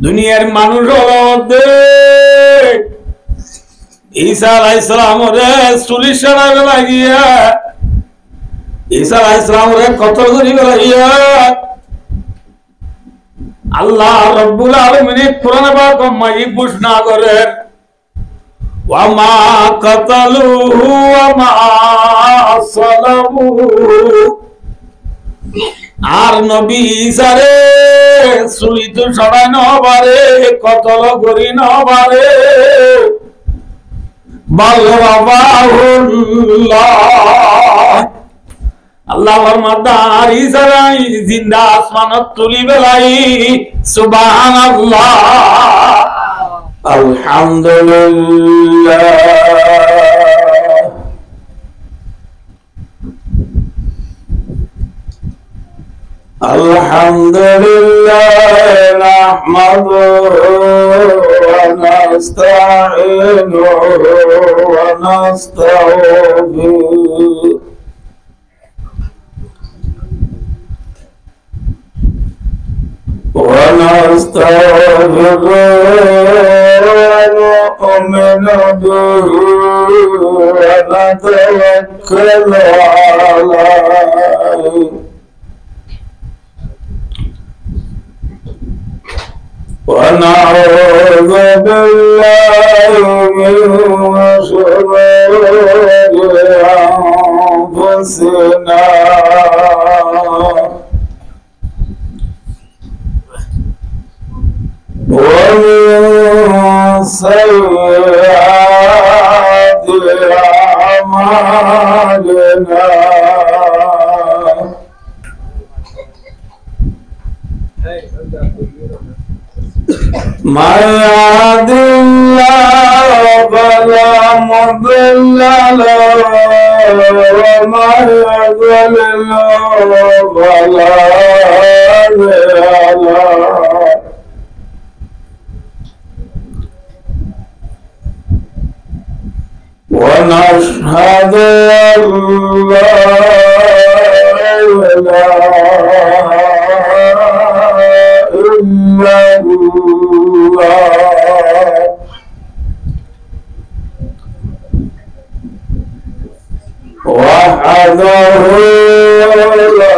দুনিয়ার মানুষ হলো ঈসা আলাইহিস সালামরে চুলি সরাইবে লাগিয়া ঈসা আলাইহিস সালামরে কতল করিবে লাগিয়া আল্লাহ রাব্বুল আলামিন কোরআনে পাক মাই ঘোষণা করেন ওয়া মা কাতালুহু ওয়া মা সালামুহু আর নবী ঈসারে চুলি তো সরাই নবারে কতল করি নবারে আল্লাহ ফরমাদার ঈসারাই জিন্দা আসমানত তুলি বেলাই সুবহানাল্লাহ আলহামদুলিল্লাহ আলহামদুলিল্লাহ নাহমাদুহু ওয়া নাস্তাঈনুহু ওয়া নাস্তাগফিরুহু ওয়া নাস্তাগফিরুহু ওয়া নু'মিnu বিহি ওয়া নাতাওয়াক্কালু আলাইহি ونعوذ بالله من شرور أنفسنا ومن سيئات أعمالنا من يهد الله فلا مضل له ومن يضلل فلا هادي له ونشهد أن لا إله إلا الله وحده لا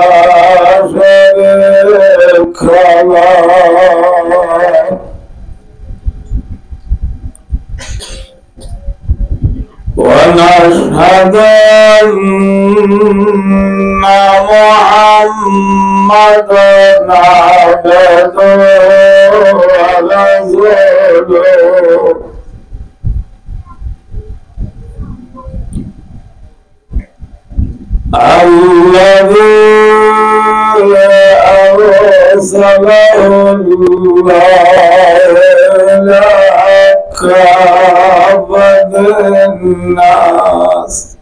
شريك له ونشهد أن محمدا عبده ورسوله الذي أرسله الله إلى كافة الناس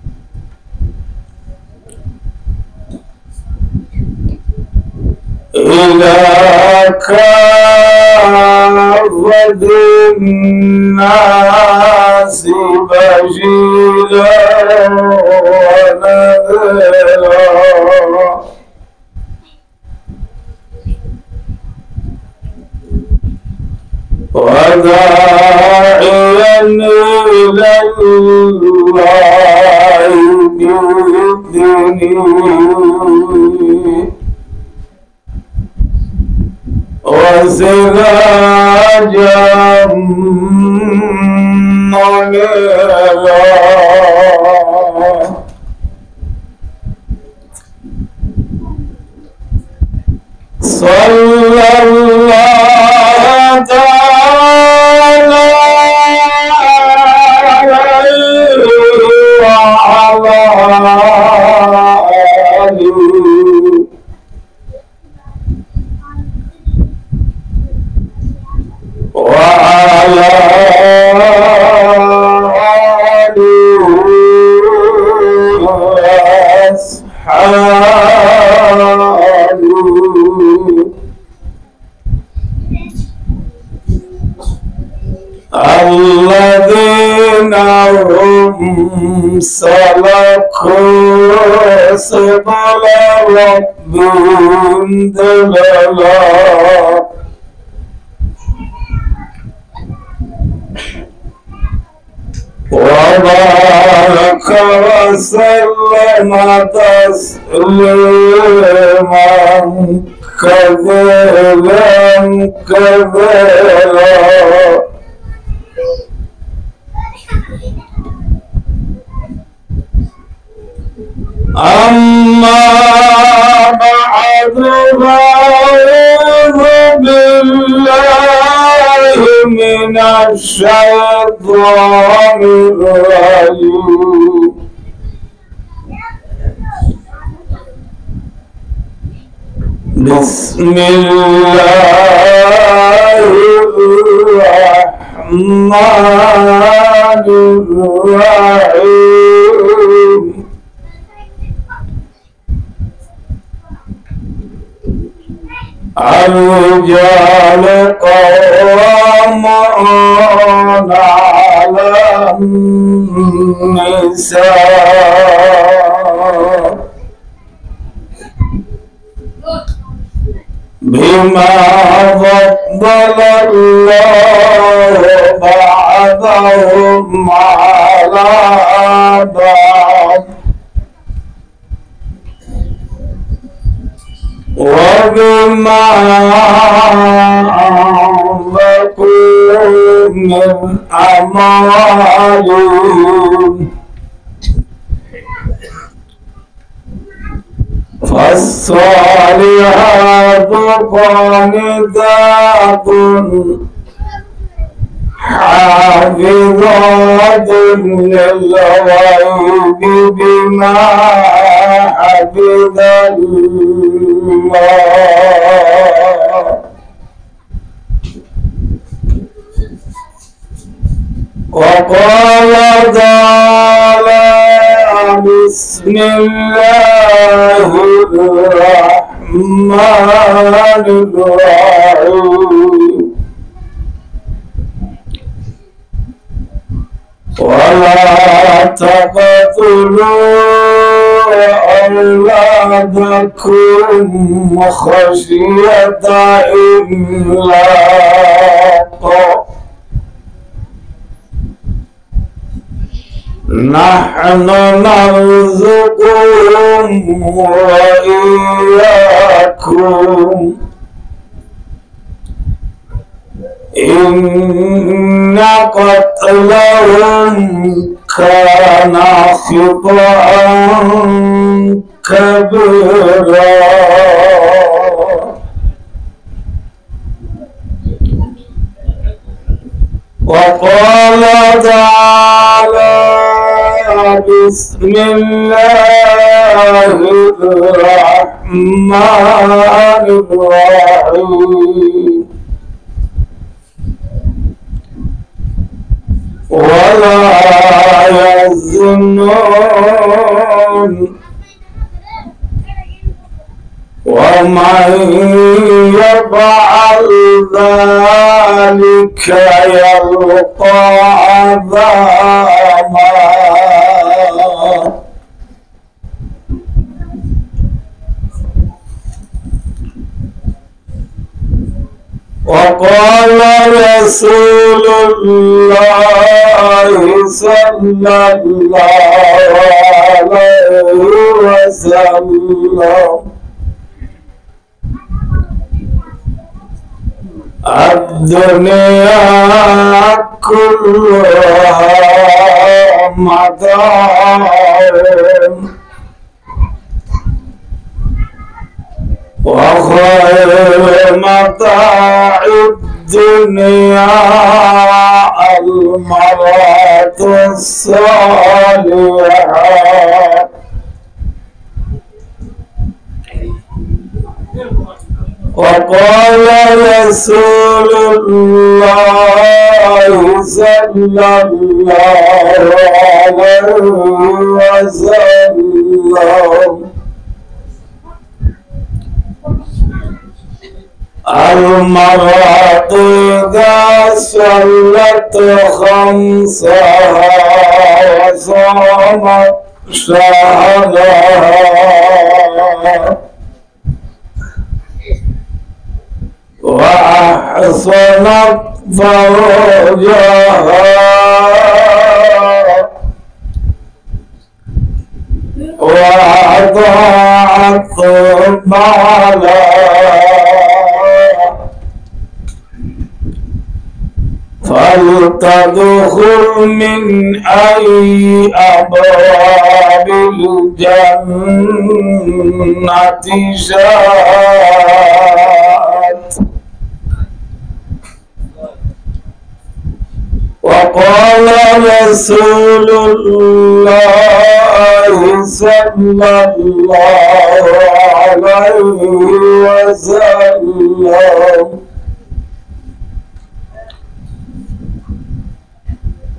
إلى كافة الناس بشيرا ونذيرا وداعيا إلى الله بإذنه وسراجا منيرا صلى الله تعالى عليه وعلى آله وعلى آله وأصحابه الذين هم سلكوا سبل ربهم ذللا وبارك وسلم تسليما كثيرا كثيرا. أما بعد فأعوذ بالله من الشيطان الرجيم. بسم الله الرحمن الرحيم. الرجال قوامون على النساء بما فضل الله بعضهم على بعض وبما أنفقوا من أموالهم فالصالحات قانتات حافظات للغيب بما حفظ الله. وقال تعالى بسم الله الرحمن الرحيم. ولا تقتلوا أولادكم خشية إملاق نحن نرزقهم وإياكم إن قتلهم كان خطأ كبيرا. وقال تعالى بسم الله الرحمن الرحيم. ولا يزنون ومن يفعل ذلك يلقى عذابا. وقال رسول الله صلى الله عليه وسلم الدنيا كلها متاع وخير متاع الدنيا المرأة الصالحة. وقال رسول الله صلى الله عليه وسلم المرأة إذا صلت خمسها وصامت شهرها وأحصنت فرجها وأضاعت مالا فلتدخل من أي أبواب الجنة شاءت. وقال رسول الله صلى الله عليه وسلم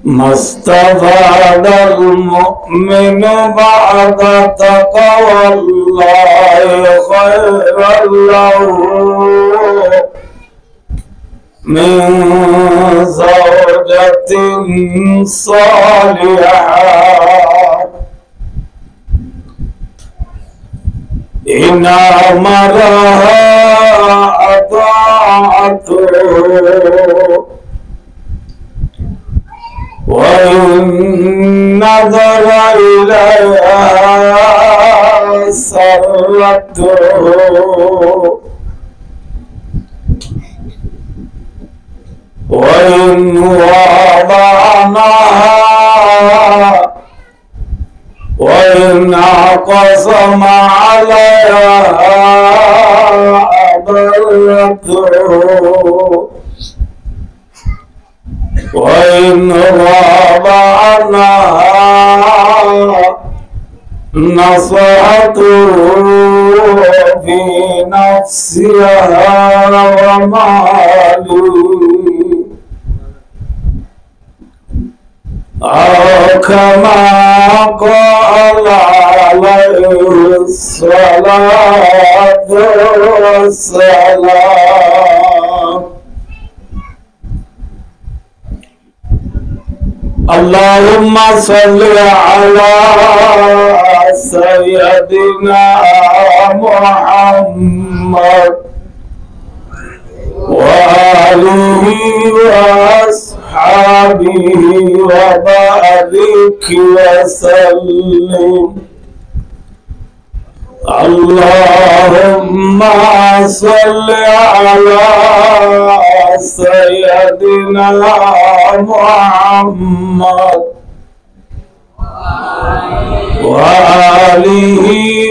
ما استفاد المؤمن بعد تقوى الله خيرا له من زوجة صالحة إن أمرها أطاعته وإن نظر إليها سرته وإن وضعناها وإن عقصم عليها أبرته وإن وضعناها نصحته في نفسها وماله أو كما قال عليه الصلاة والسلام. اللهم صل على سيدنا محمد وآله وأصحابه وبارك وسلم. اللهم صل على سيدنا محمد وآله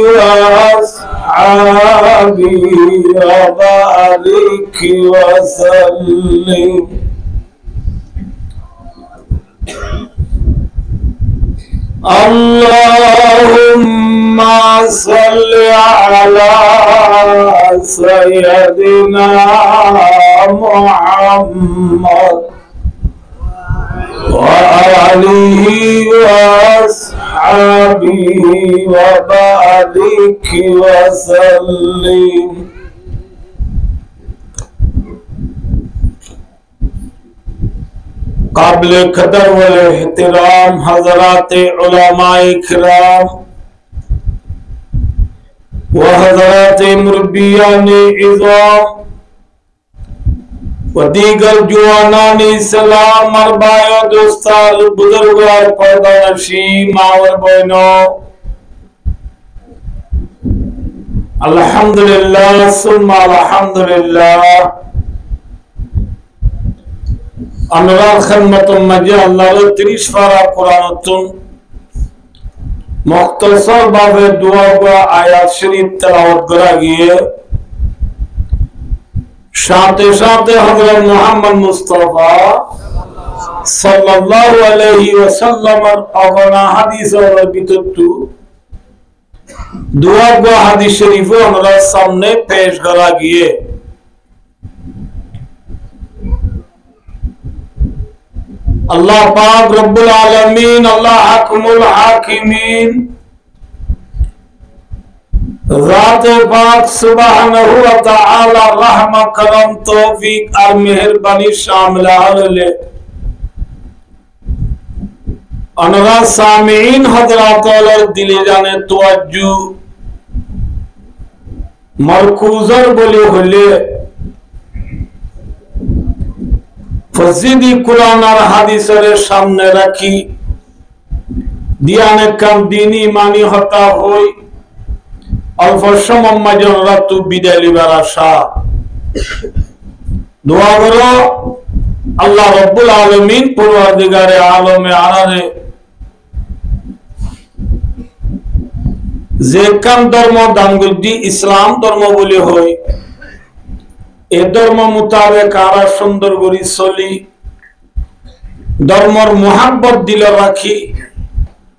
وأصحابه وبارك وسلم. اللهم صل على سيدنا محمد وآله وأصحابه وبارك وسلم. قابل قدر والاحترام حضرات علماء کرام و حضرات مربیان عظام و دیگر جوانان اسلام مربای و دوستان بزرگوار پردہ نشین ماور بہنوں، الحمدللہ ثم الحمدللہ আমরা খেদমতের মাঝে আল্লাহর 30 পারা কোরআনতুন মুখতাসার ভাবে দোয়া বা আয়াত শরীফ তেলাওয়াত করা গিয়ে সাথে সাথে হযরত মুহাম্মদ মুস্তাফা সাল্লাল্লাহু আলাইহি ওয়াসাল্লামের অগণা হাদিসের ভিতরতু দোয়া বা হাদিস শরীফও আমরা সামনে পেশ করা গিয়ে अल्लाह पाक रब्बुल आलमीन अल्लाह हकमुल हाकिमीन ज़ात पाक सुब्हानहु व तआला रहम करम तौफीक और मेहरबानी शामिल है। अनरा सामीन हजरात और दिले जाने तवज्जु मरकूजर बोले होले फजीदी कुरान और हादिसेर सामने रखी দিয়ানে কাম দিন ইমানি হতা হই অল্প সময় মাঝে রাতু বিদায় লিবার আশা দোয়া করো আল্লাহ রব্বুল আলামিন পরওয়ারদিগারে আলমে আরারে যে কাম ধর্ম দানগুদ্দি ইসলাম ধর্ম বলে হয় এ ধর্ম মোতাবেক আরা সুন্দর করে চলি ধর্মর মোহাব্বত দিল রাখি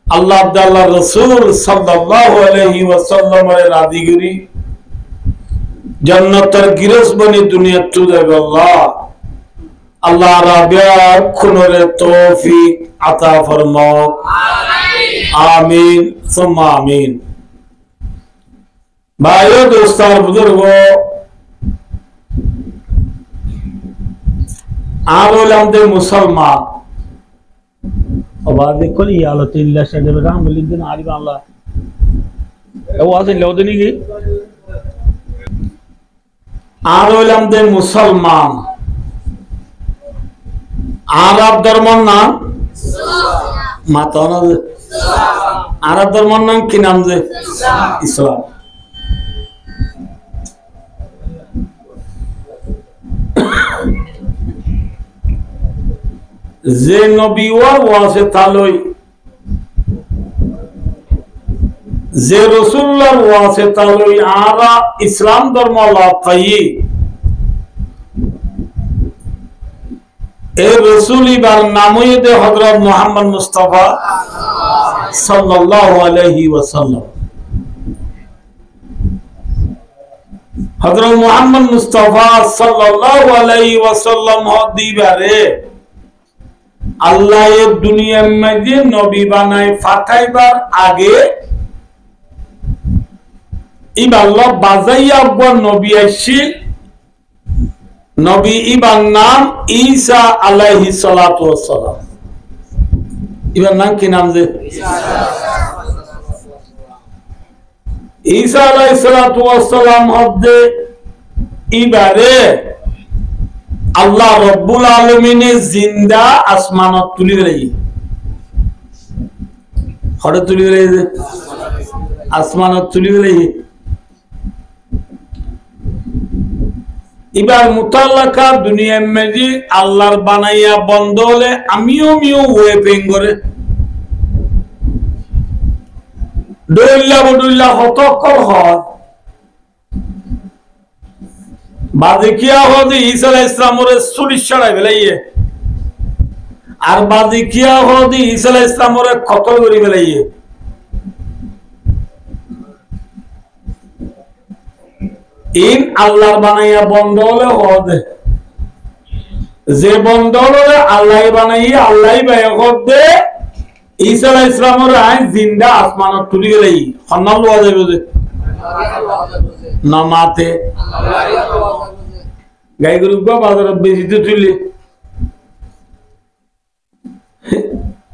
আল্লাহ আল্লাহ রসুল সাল্লাল্লাহু আলাইহি ওয়াসাল্লামের রাজি করি জান্নাতের গিরস বনি দুনিয়া তুদাবে আল্লাহ রাবিয়া খুনরে তৌফিক আতা ফরমাও আমিন সুম্মা আমিন ভাইও দোস্তার বুজুর্গো আমলতে মুসলমান আবার দেখো ই আলোতে ইল্লা সাহেব রাহমাতুল্লাহ আরিফ আল্লাহ ও আছে লওদনি কি আমলতে মুসলমান আরব ধর্মের নাম মাতানা আরব ধর্মের নাম কি নাম যে ইসলাম যে নবী ওয়াসে তালই যে রাসূলুল্লাহ ওয়াসে তালই আরা ইসলাম ধর্ম লাভ পাই এই রাসূল ইবার নামই দে হযরত মুহাম্মদ মুস্তাফা সাল্লাল্লাহু আলাইহি ওয়াসাল্লাম হযরত মুহাম্মদ মুস্তাফা সাল্লাল্লাহু আলাইহি ওয়াসাল্লাম দিবারে আল্লাহ এই দুনিয়ার মধ্যে নবী বানায় ফাটাইবার আগে ইবাল্লাহ বাজাইয়া নবী আইছিল নবী ইবার নাম ঈসা আলাইহিস সালাতু ওয়াস সালাম ইবার নাম কি নাম যে ঈসা আলাইহিস সালাতু ওয়াস সালাম হদে ইবারে আল্লাহ রব্বুল আলামিনে জিন্দা আসমানত তুলি দেই হড়ে তুলি দেই আসমানত তুলি দেই এবার মুতাল্লাকা দুনিয়ার মধ্যে আল্লাহর বানাইয়া বন্ধ হলে আমিও ওয়ে পেং করে দইল্লা বদুল্লাহ হতকল হয় বাদে কিয়া হদি ঈসা আলাইহিস সালামের 40 ছড়াই বেলাইয়ে আর বাদে কিয়া হদি ঈসা আলাইহিস সালামের কতল করি বেলাইয়ে ইন আল্লাহর বানাইয়া বন্ধ হলে হদে যে বন্ধ হলে আল্লাহ বানাইয়া আল্লাহ বায় হদে ঈসা আলাইহিস সালামের আইন জিন্দা আসমানত তুলি গেলাই হন্নাল লওয়া যাবে যে নামাতে গাই গরু বাজারে বেশি তো তুলি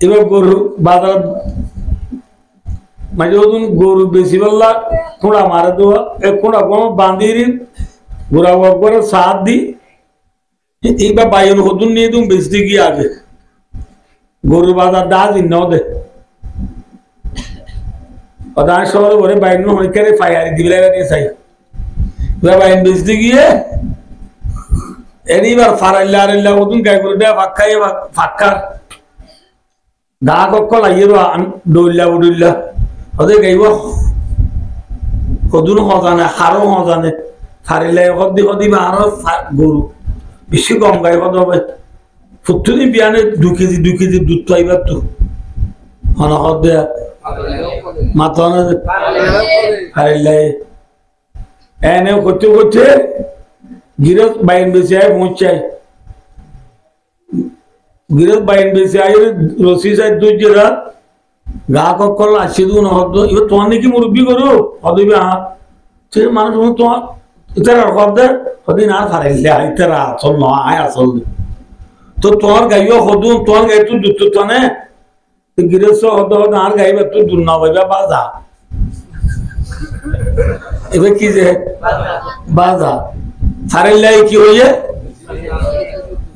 এবার গরু বাজার মাঝে গরু বেশি বললা কোড়া মারে দেওয়া কোড়া কোনো বাঁধি ঘোরা করে সাত দি এইবার বাইন হতুন নিয়ে তুমি বেশি গিয়ে আগে গরুর বাজার দা দিন নাও দে অদান শহরে বলে বাইন হইকারে ফায়ারি দিবে নিয়ে চাই বাইন বেশি গিয়ে এবার ফারাইল্লা আরেল্লা হতুন গাই গরু দেয়া ফাঁকাই ফাঁকা দা কক্কল আইয়ের দৌল্লা উডুল্লা ওদের গাইব কদুন হজানে হারও হজানে ফারিলে হদি বা আরো গরু বেশি কম গাই হদ হবে ফুটুনি বিয়ানে 2 কেজি দুধ তো আইবার তো হন হদ দেয়া মাতনে ফারিলে এনে করতে গিরত বাইন বেশি আয় পৌঁছায় গিরত বাইন বেশি আয় রসি সাইড দুই জেরা গা কল আসছে দু নহদ এবার তোমার নাকি মুরব্বী করো হদিবে সে মানুষ তোমার ইতারা হদে হদিন আর ফারাইলে ইতারা আসল নয় আয় আসল তো তোমার গাইও হদু তোমার গাই তো দুধ তো নে গিরেছ হদ আর গাইবে তো দূর না পাইবা বাজা এবার কি যে বাজা ফারাইলে কি হয়ে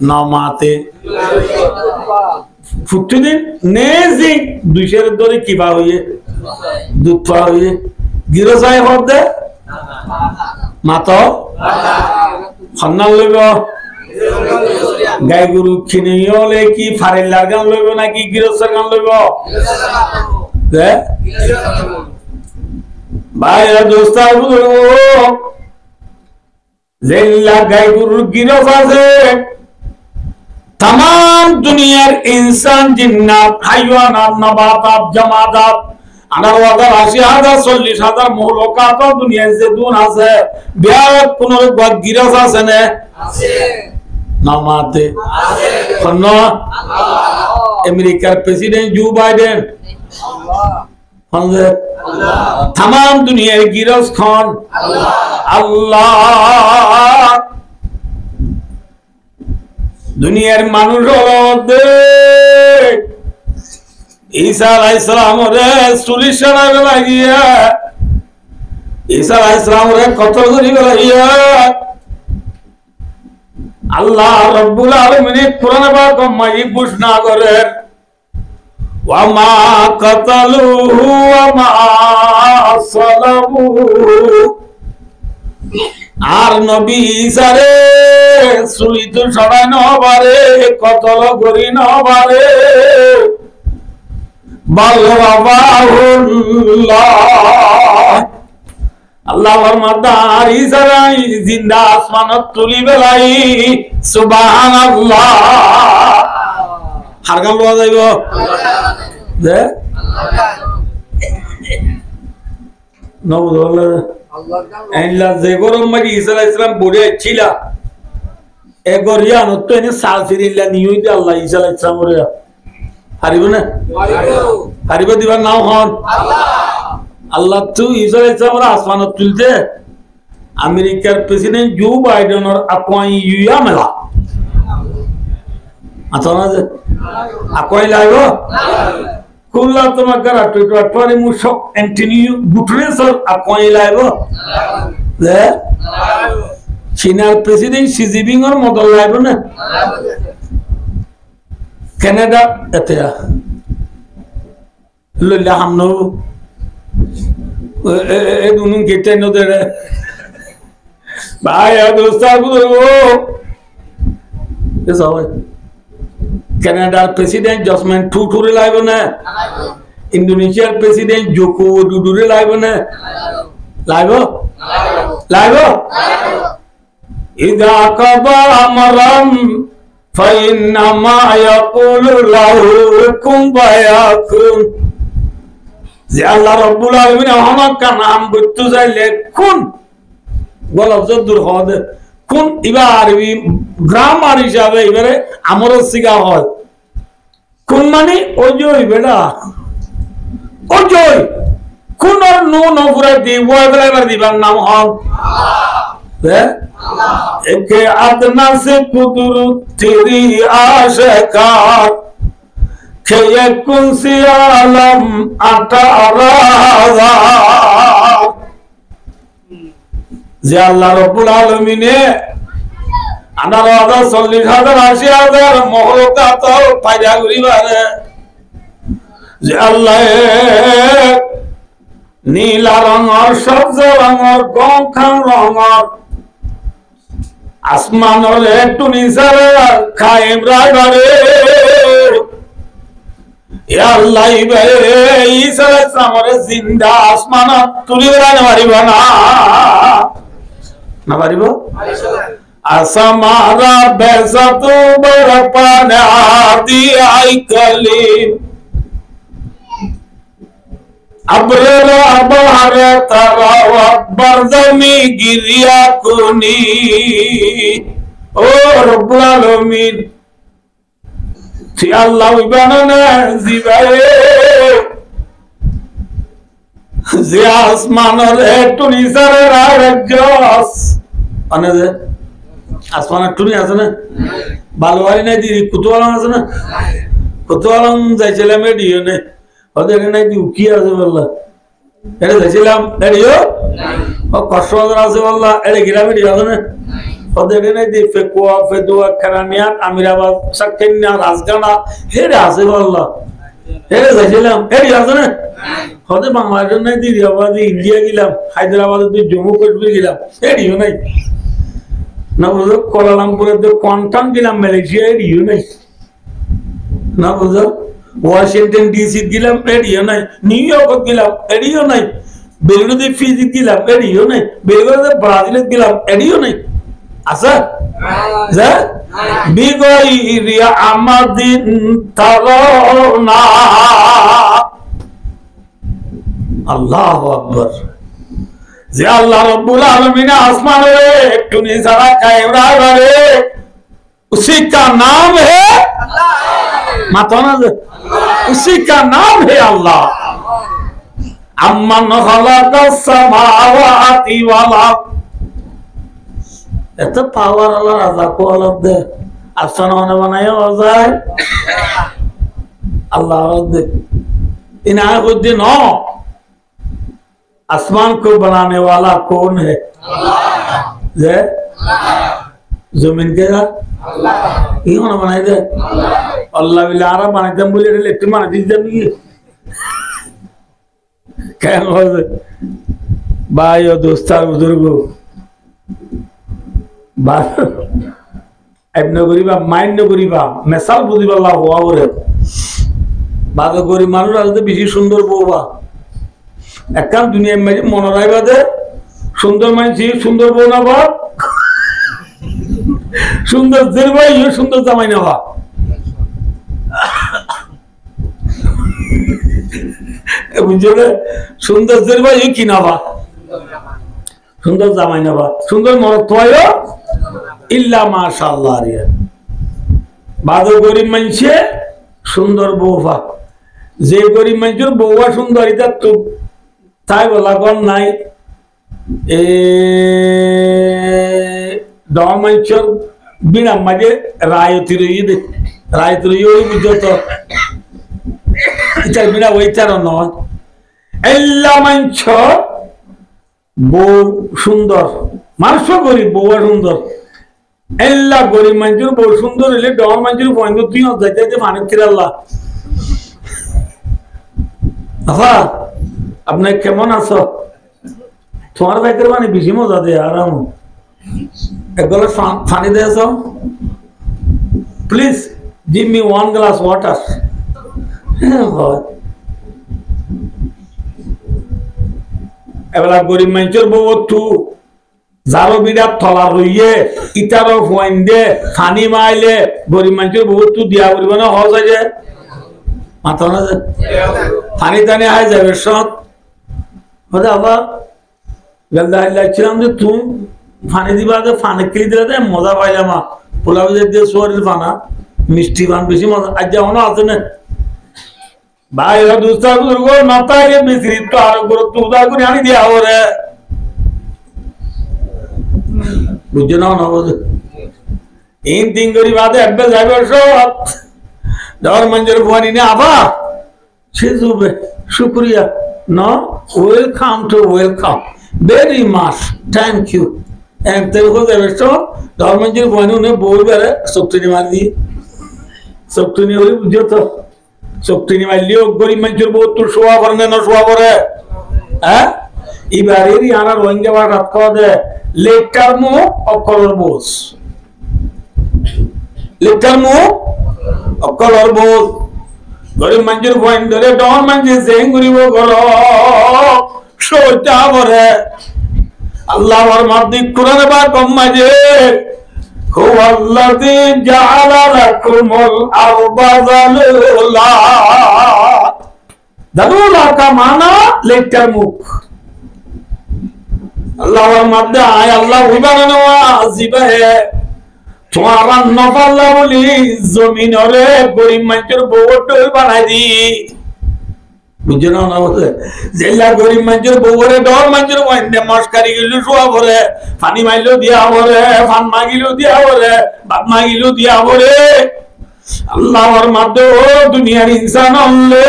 নামাতে ফুটদিন নেজি দুইশের ধরে কিবা হইয়ে দুধ পাওয়া হইয়ে গিরসাই হতে মাত সন্ধান লইব গাই গরু খিনি হলে কি ফারিল্লার গান লইব নাকি গৃহস্থর গান লইব ভাই দোস্ত যেল্লা গাই গরুর গৃহস্থ আছে তাম দুনিয়ার ইনসান জিন্নাত হাইওয়ানাত নাবাতাত জামাদাত 18,000 40,000 মহলুকাত দুনিয়ায় যে দুন আছে বিয়াত কোন গৃহস্থ আছে না আছে নামাতে আছে আমেরিকার প্রেসিডেন্ট জো বাইডেন আল্লাহ তাম দুনিয়ার গৃহস্থ খান আল্লাহ দুনিয়ার মানুষ হলো ঈসা আলাইহিস সালাম রে 40 সাল লাগিয়া ঈসা আলাইহিস সালাম রে কত করি লাগিয়া আল্লাহ রাব্বুল আলামিন কোরআন পাক মাই ঘোষণা করে ওয়া মা কাতালুহু ওয়া মা সালাবুহু আর নবী ঈসা রে সুলিত সরাই নবারে কতল করি নবারে আল্লাহর মাদার ঈসা রাই জিন্দা আসমানত তুলি বেলাই সুবহানাল্লাহ হারগাম লওয়া যাইব যে নবুল্লাহ আল্লাহ যে গরম মারি ঈসা আলাইহিস সালাম বড়ে ছিল এ গরিয়া নত এনে সাল ফিরিল্লা নিয়ইতে আল্লাহ ঈসা আলাইহিস সালাম রে হারিব না হারিব দিবার নাও হন আল্লাহ তো ঈসা আলাইহিস সালাম আসমানত তুলতে আমেরিকার প্রেসিডেন্ট জো বাইডেনের আপনি ইয়া মেলা আতনা যে আকই লাগো কুল্লা তোমাকে রাট্টো আটপারে মুশক অ্যান্টনিও গুটেরেস আপনি লাগো যে চীনের প্রেসিডেন্ট শি জিনপিং এর মডেল লাগো না কানাডা এতেয়া লল্লা হামনো এ দুনুন গেটে নদে ভাই দোস্ত বুঝো এ সবাই কানাডার প্রেসিডেন্ট জসমিন টুটুরে লাইব না ইন্দোনেশিয়ার প্রেসিডেন্ট জোকো উইদোডোরে লাইব না লাইব লাইব ইদা কাবা আমরান ফাইন্নামা ইয়াকুলু লাহু কুন ফায়াকুন যে আল্লাহ রাব্বুল আলামিন আমাকে নাম বলতে চাইলে কোন গলব দূর হবে কোন ইবা আরবি গ্রামার হিসাবে এবারে আমারও শিখা হয় কোন মানে অজয় বেটা অজয় কোন নো নপুরা দিব এবার দিবার নাম হল একে আদনা সে কুদুর তেরি আশকার খেয়ে কুন সি আলম 18,000 যে আল্লাহ রাব্বুল আলামিনে 18,000 40,000 মহলুকাত পায়দা করিবারে যে আল্লাহ নীলা রঙর সবজ রঙর গঙ্খান রঙর আসমানের একটু নিসারে কায়েম রাখরে ইয়া আল্লাহ ঈসা আলাইহিস সালামের জিন্দা আসমানত তুলি বেড়াতে পারিব না না পারিব আসমারা বেসাতু বরপানে আদি আইকলিম আবরেলা আবহারে তারা আকবর জমি গিরিয়া কুনি ও রব্বুল আলামিন সে আল্লাহ ইবানানা জিবায়ে যে আসমানের একটু নিসারে রাজস মানে যে আসমানের টুনি আছে না বালুয়ারি নাই দিদি কুতুয়ালাম আছে না কুতুয়ালাম যাইছিলাম এডিও নে ওদের নাই দি কি আছে বললা এটা যাইছিলাম এডিও ও কষ্ট আছে বললা এটা গ্রামে এডিও আছে না ওদের নাই যে ফেকুয়া ফেদুয়া খেরানিয়াত আমিরাবাদ সাক্ষিনা রাজগানা হেরে আছে বললা হেরে যাইছিলাম হেরে আছে না হতে বাংলাদেশ নাই দিদিয়াবাদ ইন্ডিয়া গেলাম হায়দ্রাবাদে জম্মু কাশ্মীর গেলাম হেরিও নাই না বুঝো কোয়ালালামপুরে কোয়ান্টাম গেলাম মালয়েশিয়া হেরিও নাই না বুঝো ওয়াশিংটন ডিসি গেলাম এডিও নাই নিউ ইয়র্ক গেলাম এডিও নাই বেলুড়ে ফিজি গেলাম এডিও নাই বেলুড়ে ব্রাজিল গেলাম এডিও নাই আচ্ছা যা বিগয়রিয়া আমাদিন তারনা আল্লাহু আকবার যে আল্লাহ রব্বুল আলামিন আসমানে একটু নিজারা কায়রা করে उसी का नाम है माताना उसी का नाम है अल्लाह अम्मन खलका समावाति वाला एत पावर अल्लाह राजा को अलग दे आसमान बनाया जाए अल्लाह दे इनायतुद्दीन हो आसमान को बनाने वाला कौन है अल्लाह जमीन के ইহনা বানাই দে আল্লাহ বিলা আর বানাইতাম বলে এটা একটু বানাই দিতাম নাকি কেন ভাই ও দোস্তার বুজুর্গ করিবা মাইন্ড করিবা মেসাল বুঝিবা আল্লাহ হওয়া করে বাদ গরিব মানুষ আসতে বেশি সুন্দর বউবা একখান দুনিয়ার মাঝে মনে রাখবা দে সুন্দর মানুষ সুন্দর বউ না বা সুন্দর ভাই সুন্দর জামাই নেওয়া বুঝলে সুন্দর ভাই কি নেওয়া সুন্দর জামাই নেওয়া সুন্দর মরত ইল্লা মাশাআল্লাহ বাদ গরিব মানুষে সুন্দর বউবা যে গরিব মানুষের বউবা সুন্দর এটা তো তাই বলা গণ নাই ডমাঞ্চল বিনা মাঝে রায়তি রইদে রায়তি রই বুঝত ইচার বিনা ওইচার নয় এল্লা মাঞ্চ বউ সুন্দর মানুষ গরিব বউয়া সুন্দর এল্লা গরিব মানুষের বউ সুন্দর হইলে ডর মানুষের পয়েন্ট তুই যাইতে মানে তিরাল্লা আফা আপনি কেমন আছো তোমার বাইকের মানে বেশি মজা দেয় আরাম A glass funny there, so please give me 1 glass water. এবার গরিব মানুষের বউ একটু জারো বিড়া থলা রইয়ে ইটারও ফোয়াইন দে ফানি মাইলে গরিব মানুষের বউ একটু দিয়া করিব না হজ আছে মাথা না ফানি টানি আয় যাবে সব হতে আবার গেলছিলাম যে তুই ফানি দিবা ফানে কিলি দিলে মজা পাইলাম পোলাও দিয়ে শরীর ফানা মিষ্টি ফান বেশি মজা আজ যেমন আছে না ভাই দুস্তার বুজুর্গ নতাইলে বেশি তো আরো গুরুত্ব উদার করে আনি দিয়া ওরে বুঝছো না না বুঝো ইন তিন করি বাদে একবার যাবে সব ধর মঞ্জুর ভুয়ানি নে আবা সে যাবে শুক্রিয়া না welcome to welcome very much thank you ধর্মঞ্জুর ভুয়ানি উনি বই বেড়ে শক্তিনি মার দিয়ে শক্তিনি হলে বুঝছো তো শক্তিনি মারলিও গরিব মঞ্জুর বউ তোর শোয়া করে না শোয়া করে হ্যাঁ এবারেরই আনার রোহিঙ্গা বা রাত খাওয়া দেয় লেটার মুখ অকলর বোস লেটার মুখ অকলর বোস গরিব মঞ্জুর ভুয়ানি ধরে ডর মঞ্জুর জেং গরিব ঘর সোটা ভরে আল্লাহর মধ্যে কোরআনে পাক মাঝে হুয়াল্লাযী জাআলা লাকুমুল আরদা যালুলা যালুলা কা মানা লেটার মুখ আল্লাহর মধ্যে আয় আল্লাহ উইবানো আজিবা হে তোমারা নফাল্লা বলি জমিন রে গরিব মানুষের বউটো বানাই দি বুঝছো না বলে জেলা গরিব মানুষের বউরে ডর মানুষের ওয়াইন্দে মস্কারি গিলু শোয়া ভরে পানি মাইলো দিয়া ভরে ফান মাগিলো দিয়া ভরে বাপ মাগিলো দিয়া ভরে আল্লাহর মধ্যে ও দুনিয়ার ইনসান হলে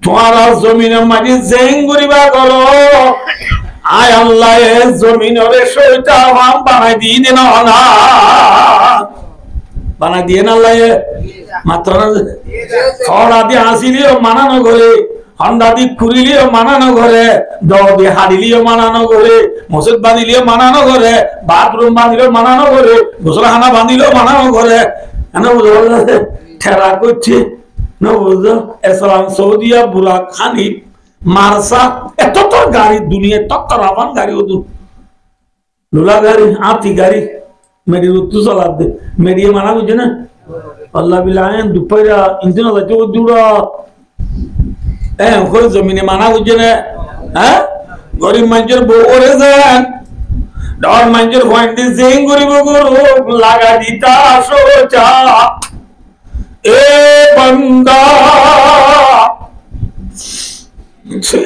তোমারা জমিনের মাঝে জেং গরিবা করো আয় আল্লাহ জমিনরে সইটা হাম বানাই দিয়ে দেন না বানাই দিয়ে না আল্লাহ মাত্র ছড়া দিয়ে হাসিলিও মানানো করে হন্ডা দি খুরিলিও মানানো করে দি হারিলিও মানানো করে মসজিদ বাঁধিলিও মানানো করে বাথরুম বাঁধিলেও মানানো করে গোসলখানা বাঁধিলেও মানানো করে ঠেলা করছে না বুঝলো ইসলাম সৌদিয়া বুড়া খানি মারসা এত তো গাড়ি দুনিয়া তত্তর রাবান গাড়ি ও লোলা গাড়ি আতি গাড়ি মেডির উত্তু চলা দে মেডিয়ে মানা বুঝছে না আল্লাহ বিলায়ন দুপাইরা ইঞ্জিন যাচ্ছে ও দূরা ওই জমিনে মানা বুঝছে না হ্যাঁ গরিব মানুষের বউ করে যান ডর মানুষের পয়েন্টে যেই গরিব গরু লাগা দিতা সোচা এ বান্দা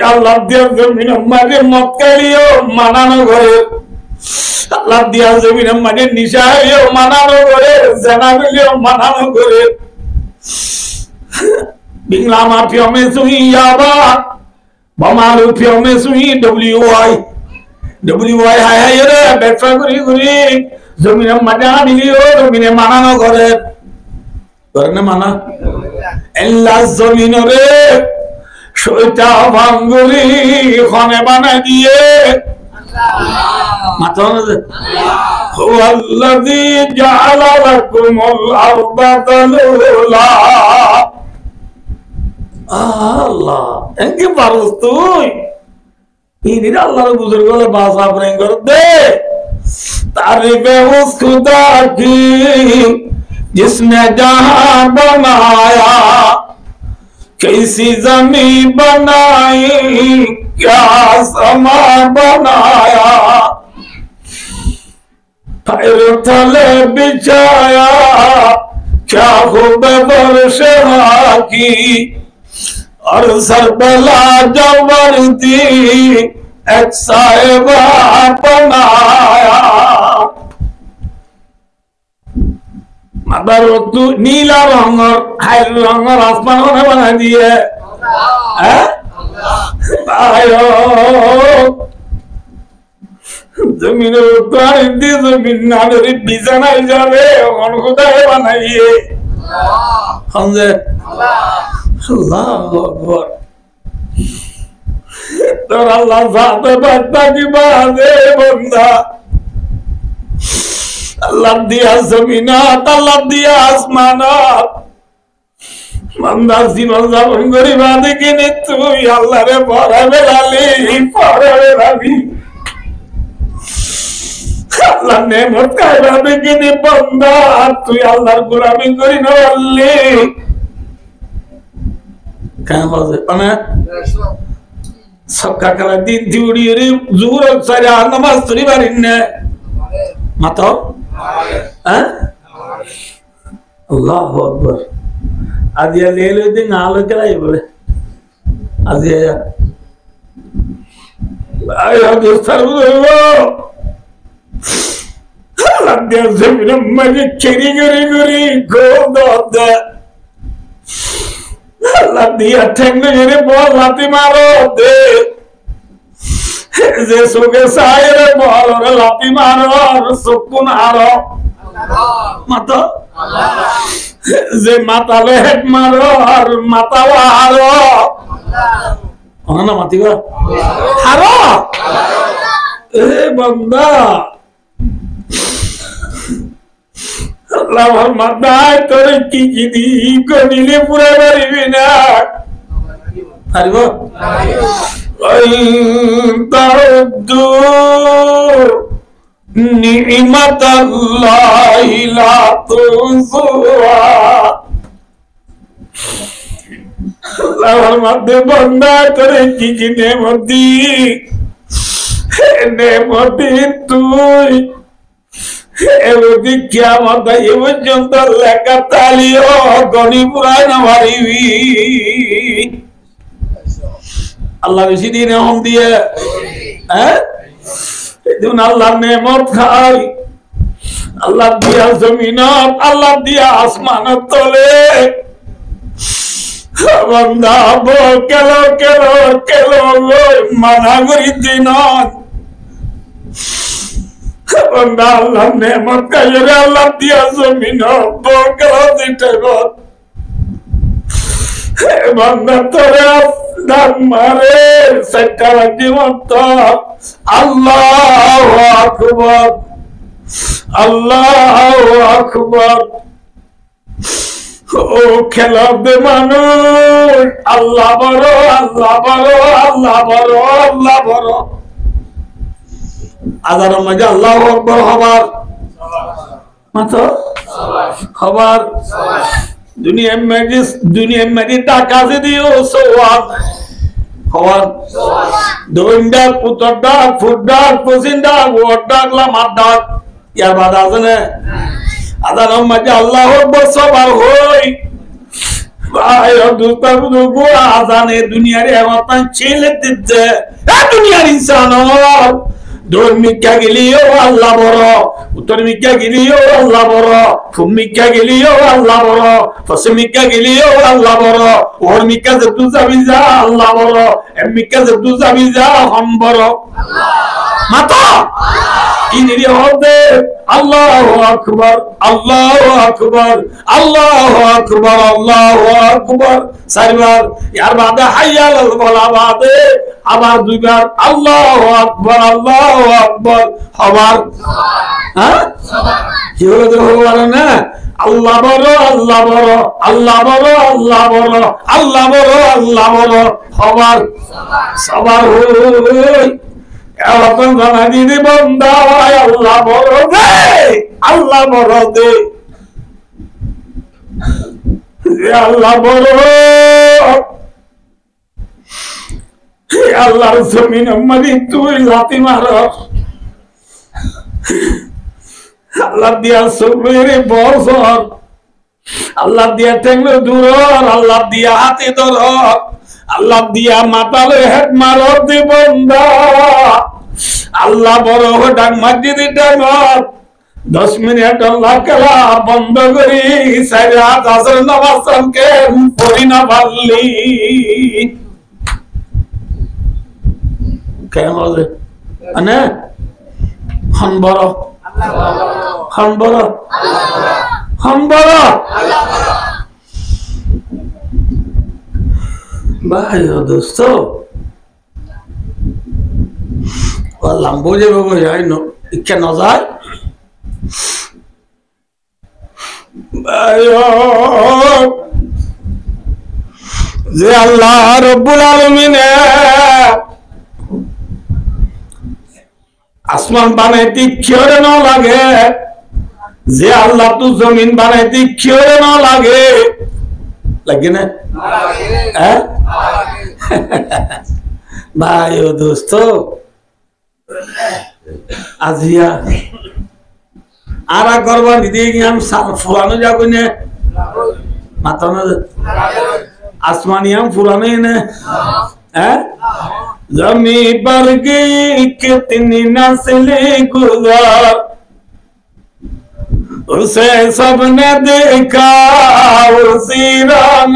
আল্লাহ দিয়া জমিন মাঝে মত খাইলিও মানানো ঘরে আল্লাহ দিয়া জমিন মাঝে নিশা হইও মানানো ঘরে জেনা হইলেও মানানো ঘরে বিংলা মাফিয়া মে সুই ইয়াবা বামালু ফিয়া মে সুই ডব্লিউআই হাই হাই রে ব্যবসা করি করি জমিন মাঝে আনিলিও জমিনে মানানো ঘরে ঘরে না মানা আল্লাহ জমিন রে সইটা ভাঙ্গুরি খনে বানাই দিয়ে মাথা হুয়াল্লাযী জাআলা লাকুমুল আরদা যালুলা আল্লাহ এঙ্গে পারস তুই ইনিরা আল্লাহর বুজুর্গলে বাসা প্রেম কর দে তারিফে উস খুদা কি जिसने जहां बनाया कैसी जमी बनाई क्या समा बनाया पैर तले बिछाया क्या खूब बरसे की और सरबला जबर दी एक साहिबा बनाया মাদার রক্ত নীলা রঙর হাইল রঙর আসমান বানাই দিয়ে জমিনের উত্তর দিয়ে জমিন নামের বিছানায় যাবে কোথায় বানাইয়ে আল্লাহ আকবার তোর আল্লাহ সাথে বার্তা কি বাদে বন্ধা আল্লাহ দিয়া জমিনাত আল্লাহ দিয়া আসমানাত বান্দা জীবন যাপন করি বাদে কিনে তুই আল্লাহরে পড়াবে লালি পড়াবে লালি আল্লাহ নেমত খাইবাবে কিনে বান্দা তুই আল্লাহর গোলামি করি না আল্লি কেন বলছে মানে সব কাকারা দিন দিউড়ি রে জুর সারা নামাজ তুই পারিন না মাতো আল্লাহু আকবার আজিয়া লেলে দিন আলো কেলাই বলে আজিয়া আয় দোস্তার বলবো আল্লাহ দিয়া জমিন মাঝে চেরি গরি গরি গোদ দে আল্লাহ দিয়া ঠেঙ্গে গরে বল লাতি মারো দে যে সুগে সাইরে বল রে লাতি মারো সুকুন আরো মাতা যে মাতালে হেড মারো আর মাতাওয়া হারো না মাতিবা হারো এ বান্দা আল্লাহ আমার মাথায় তোর কি কি দি গনিলে পুরা পারিবি না পারিব তাউদ্দু নি'মাতাল্লাহি লা তুযুহা আল্লাহর মধ্যে বান্দা করে কি কি নেমত দি নেমত তুই এমনি কিয়ামত এই পর্যন্ত লেখা তালিও গনি পুরাই না পারিবি আল্লাহ বেশি দিন এমন দিয়ে হ্যাঁ এদিন আল্লাহর নেমত খাই আল্লাহ দিয়া জমিনত আল্লাহ দিয়া আসমানত তলে বান্দা কেলো কেলো কেলো মানা করি দিন बंदा अल्लाह नेमत का ये अल्लाह दिया जमीन बोकरा दिटेबत बंदा तोरे दान मारे सट्टा जीवन तो अल्लाहु अकबर अल्लाहु अकबर ओ खेला दे मानुष अल्लाह बरो अल्लाह बरो अल्लाह बरो अल्लाह बरो आजारों मजा अल्लाह अकबर खबर मातो खबर दुनिया में टाका से दियो सोवाब खबर दोइंडा पुतडा फुडडा पुसिंडा वोडडा लामाडा यार बात आसने आजारों मजा अल्लाह अकबर सबर होई भाई दूसरा बुजुर्गों आजाने दुनिया रे वतन चले दिते दुनिया इंसानों Don mikya geliyor Allah boro, utar mikya geliyor Allah boro, fum mikya geliyor Allah boro, fas mikya geliyor Allah boro, or mikya zebdu zabiza Allah boro, em mikya zebdu zabiza ham boro. Mata, ini dia hode Allahu Akbar, Allahu Akbar, Allahu Akbar, Allahu Akbar. Sarbar, yar bada hayyal al balabade. আবার দুইবার আল্লাহু আকবার আল্লাহু আকবার আবার হ্যাঁ কি হলো তো বলো না আল্লাহ বড় আল্লাহ বড় আল্লাহ বড় আল্লাহ বড় আল্লাহ বড় আল্লাহ বড় আবার সবার হই এখন জানা দিদি বান্দা আল্লাহ বড় দে আল্লাহ বড় দে আল্লাহ বড় আল্লাহর জমিন মারি তুই লাতি মার আল্লাহ দিয়া সুবরে বছর আল্লাহ দিয়া টেঙ্গলে দূর আল্লাহ দিয়া হাতে ধর আল্লাহ দিয়া মাতালে হেড মারো দি বন্দা আল্লাহ বড় ডাক মসজিদে ডাক 10 মিনিট আল্লাহ কালা বন্ধ করি সারা আসর নামাজ সঙ্গে পড়ি না পারলি কেন বলে আনে হনবর হনবর হনবর ভাই দোস্ত লাম্বো যে বাবু যাই ইচ্ছা না যায় যে আল্লাহ রব্বুল আলামিন আসমান বানাইতে কিরে না লাগে যে আল্লাহ তু জমিন বানাইতে কিরে না লাগে লাগে না হ্যাঁ ভাই ও দোস্ত আজিয়া আরা করবা নিদি গিয়াম ফুরানো যাবো না মাত্র না আসমানিয়াম ফুরানো না হ্যাঁ जमी पर गई कितनी नस्लें गुजार उसे सबने देखा उसी रंग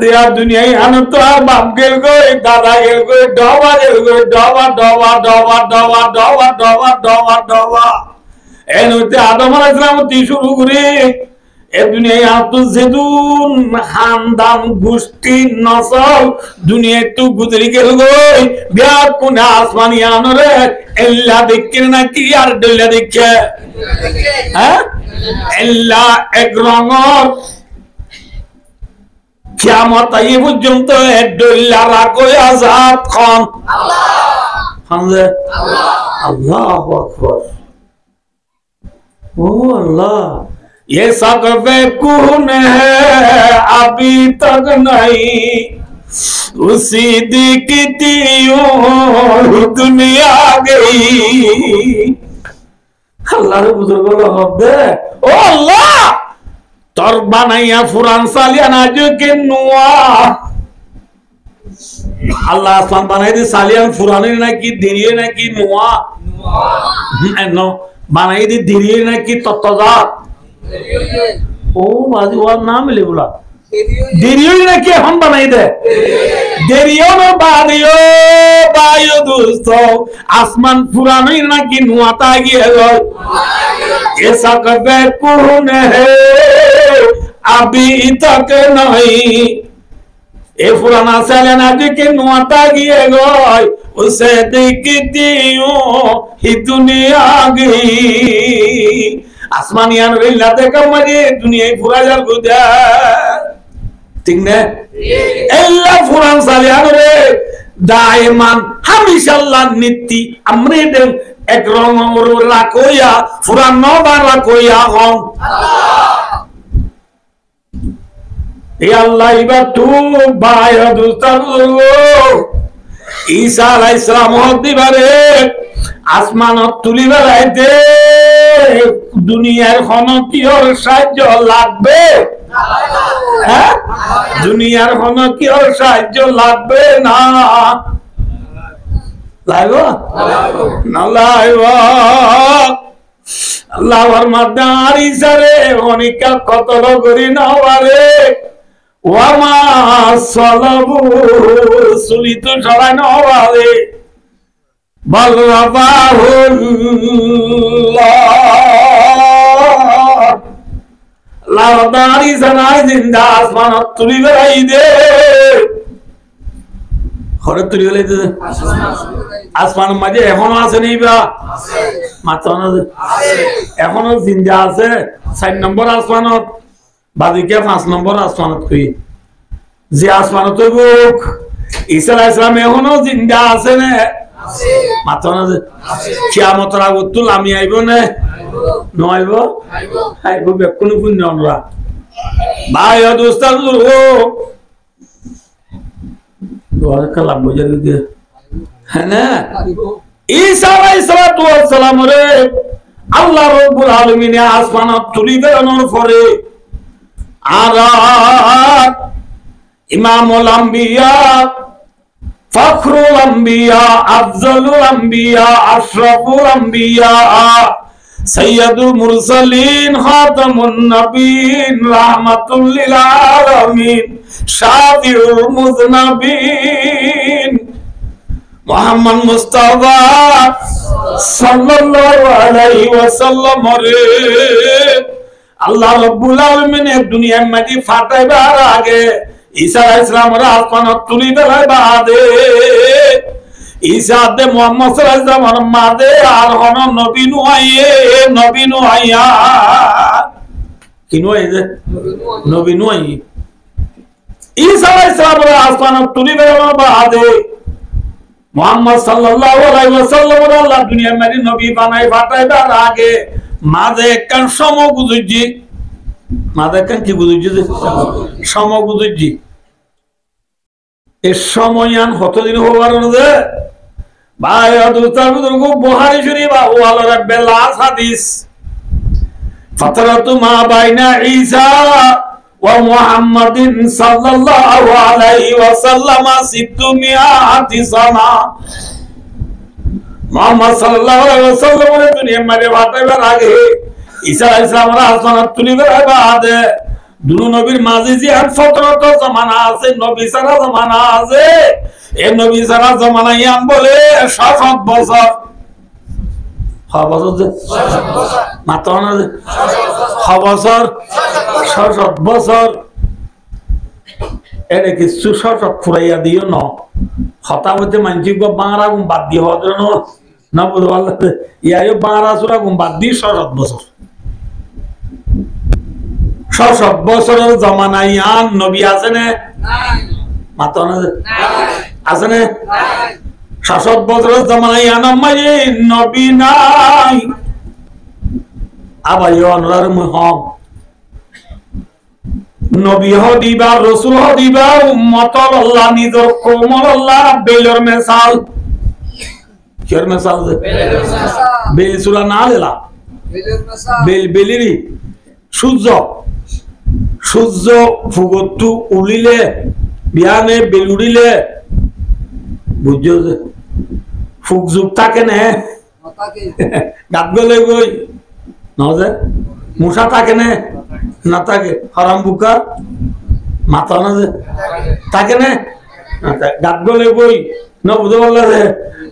दिया दुनिया हन तो बाप गिर गए दादा गिर गए डोबा गिर गए डोबा डोबा डोबा डोबा डोबा डोबा डोबा डोबा एनुते आदम अलैहिस्सलाम ती शुरू करे ए दुनिया तो जेदुन खानदान गोष्ठी नसल दुनिया तो गुजरी गेल गई ब्याह कोन आसमानियान रे एल्ला देखिर ना कि यार डल्ला देखे हैं एल्ला एक रंगर কিয়ামত আইয়ে পর্যন্ত ডল্লা রাখো আযাব খান আল্লাহ হামদে আল্লাহু আকবার ও আল্লাহ ये सकवे कौन है अभी तक नहीं उसी दिखती दुनिया गई अल्लाह रे बुजुर्ग हब्दे ओ अल्लाह तोर बनाइया फुरान सालिया ना जो के नुआ अल्लाह आसमान बनाई दी सालियान फुराने ना की दिरिये ना की नुआ नो बनाई दी दिरिये ना की तत्तजात ओ बाजी वो नाम ले बोला दिरियो ना कि हम बनाई दे দেরিও না বাড়িও বায়ু দুস্থ আসমান পুরানোই নাকি নুয়াতা গিয়ে গল এসা কবে কোন হে अभी तक नहीं ए पुराना सालेना के नुआता गिए गए उसे देखती हूँ ही दुनिया गई आसमानियान रिल्ला देखा मजे दुनिया पूरा जल गुदा ठीक ने एल्ला पुरान सालियान रे दायमान हमेशा अल्लाह नित्ती अमृतम एक रंग और लाकोया पुरान नौबार लाकोया हम আল্লাহ এবার তু ভাই ঈসা আলাইহিস সালাম দিবারে আসমানত তুলি বেলাইতে দুনিয়ার কোন কিওর সাহায্য লাগবে হ্যাঁ দুনিয়ার কোন কিওর সাহায্য লাগবে না লাগবে না লাগবে আল্লাহর মাদার ঈসারে অনেক কতল করি না পারে ওয়ামা সালাবু সুলিত সরাই না পারে আল্লাহর মাদার ঈসা নাই জিন্দা আসমানত তুলি বেড়াই দে ঘরে তুলি বেড়াই দে আসমান মাঝে এখনো আছে নেই বা মাত্র এখনো জিন্দা আছে 4 নম্বর আসমানত বাদিকে 5 নম্বর আসমানত কই যে আসমানত বুক ঈসা আলাইহিস সালাম এখনো জিন্দা আছে না আছে মাত্র আছে কিয়ামতের আগে তুল আমি আইব না নইব আইব বেকুন পুণ্য আমরা ভাই ও দোস্তান ও দোয়া কালাম বুঝে দিয়ে হ্যাঁ না ঈসা আলাইহিস সালাম রে আল্লাহ রাব্বুল আলামিন আসমানত তুলি বেরানোর পরে আর ইমামুল আম্বিয়া ফখরুল আম্বিয়া আফজলুল আম্বিয়া আশরাফুল আম্বিয়া সাইয়্যিদুল মুরসালিন খাতামুন নবিয়্যিন রাহমাতুল লিল আলামিন শাফিউল মুযনাবিন মুহাম্মদ মুস্তাফা সাল্লাল্লাহু আলাইহি ওয়াসাল্লাম রে আল্লাহ রাব্বুল আলামিন দুনিয়ার মাঝে ফাটাইবার আগে ঈসা আলাইহিস সালামের আসমানত তুলি দেয় বাদে ঈসা দে মুহাম্মদ সাল্লাল্লাহু আলাইহি ওয়াসাল্লাম মাদে আর হন নবী নুহাইয়া কি নুহাইছে নবী নুহাই ঈসা আলাইহিস সালামের আসমানত তুলি দেয় বাদে মুহাম্মদ সাল্লাল্লাহু আলাইহি ওয়াসাল্লাম আল্লাহ দুনিয়ার মাঝে নবী বানাই ফাটাইবার আগে মাঝে একখান সমগুজুজি মাঝে একখান কি গুজুজি সমগুজুজি এর সময়ান কতদিন হবার যে ভাই অদুতার বুখারী শরীফ ওয়াল রাব্বিল হাদিস ফাতরাতু মা বাইনা ঈসা ওয়া মুহাম্মাদিন সাল্লাল্লাহু আলাইহি ওয়াসাল্লাম 600 সানা মুহাম্মদ সাল্লাল্লাহু আলাইহি ওয়াসাল্লামের দুনিয়ার মাঝে ফাটাইবার আগে ঈসা আলাইহিস সালামের আসমানত তুলিবার বাদে দুনো নবীর মাঝে যে 17 জামানা আছে নবী সারা জামানা আছে এই নবী সারা জামানা ইয়াম বলে 7 বছর মাত্র না 6 বছর এটা কিছু 7 ফুরাইয়া দিও ন হতা হইতে মানছি বাংলা গুম বাদ দিয়ে হওয়ার জন্য না বুঝতে পারলে ইয়াই বাংলা সুরা গুম বাদ দিয়ে 7 বছর 7 বছরের জমানায় আন নবী আছে না মাত্র না আছে না 7 বছরের জমানায় আন মানে নবী নাই আবার অনরার মুহাম নবী হদিবা রাসূল হদিবা উম্মত আল্লাহ নিজর কওমর আল্লাহ বেলর মিসাল কির মিসাল বেল সূরা নালেলা বেলর মিসাল বেলিরি সূর্য ফুগতু উলিলে বিয়ানে বেলুড়িলে বুঝছো যে ফুক যুগ থাকে না গাত গলে গই না যে মুসা থাকে না থাকে হারাম বুকা মাথা না যে থাকে না গাত গলে বই না বুঝতে পারলে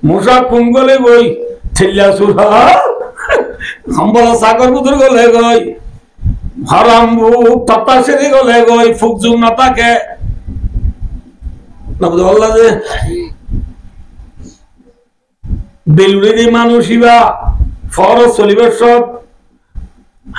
মশা কুম গলে বই ঠেলিয়া সুরা সম্বল সাগর বুধুর গলে গই হরাম বুক তপ্তা সেরি গলে গই ফুকজুম না তাকে না বুঝতে পারলা যে বেলুড়ে যে মানুষইবা ফরজ চলিবার সব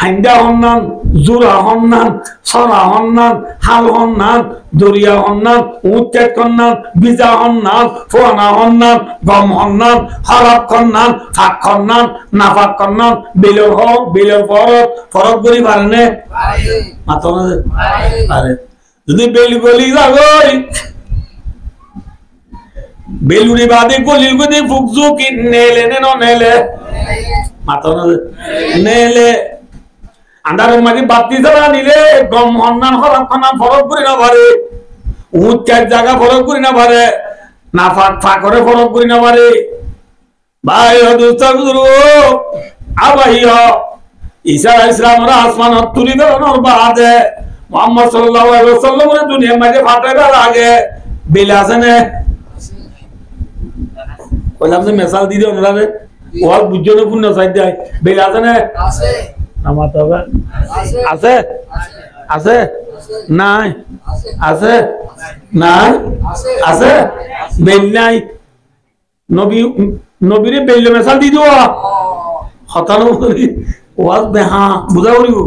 হাইন্দা হন্নান জোড়া হন্নান সরা হন্নান হাল হন্নান দরিয়া হন্নান উচ্চেট কন্নান বিজা হন্নান ফোয়ানা হন্নান গম হন্নান হরফ কন্নান ফাঁক কন্নান নাফাক কন্নান বেলর হক বেলর ফরত ফরত গরি পারে মাথা পারে যদি বেল গলি যাগই বেলুড়ি বাদে গলির গদি ফুকজু কি নেলে নেন নেলে মাথা নেলে আন্দারের মাঝে বাতি জ্বালা নিলে গম হন্নান হরফ কন্নান ফরক করি না পারে উচ্চার জায়গা ফরক করি না পারে না ফাঁক করে ফরক করি না পারে ভাই দোস্তার আবাই ঈসা ইসলামরা আসমান তুলি ধরনের বাদে মুহাম্মদ সাল্লাল্লাহু আলাইহি ওয়াসাল্লামের দুনিয়ার মাঝে ফাটাইবার আগে বেল আছে না কইলাম যে মেসাল দিদি ওনারে ওয়াল বুঝজনে পূর্ণ চাই দেয় বেল আছে না আছে আমার তো আছে আছে নাই আছে নাই আছে বেল নাই নবী নবীরে বেল মেসাল দি দিও হতানো ওয়াজ বেহা বুঝা করিব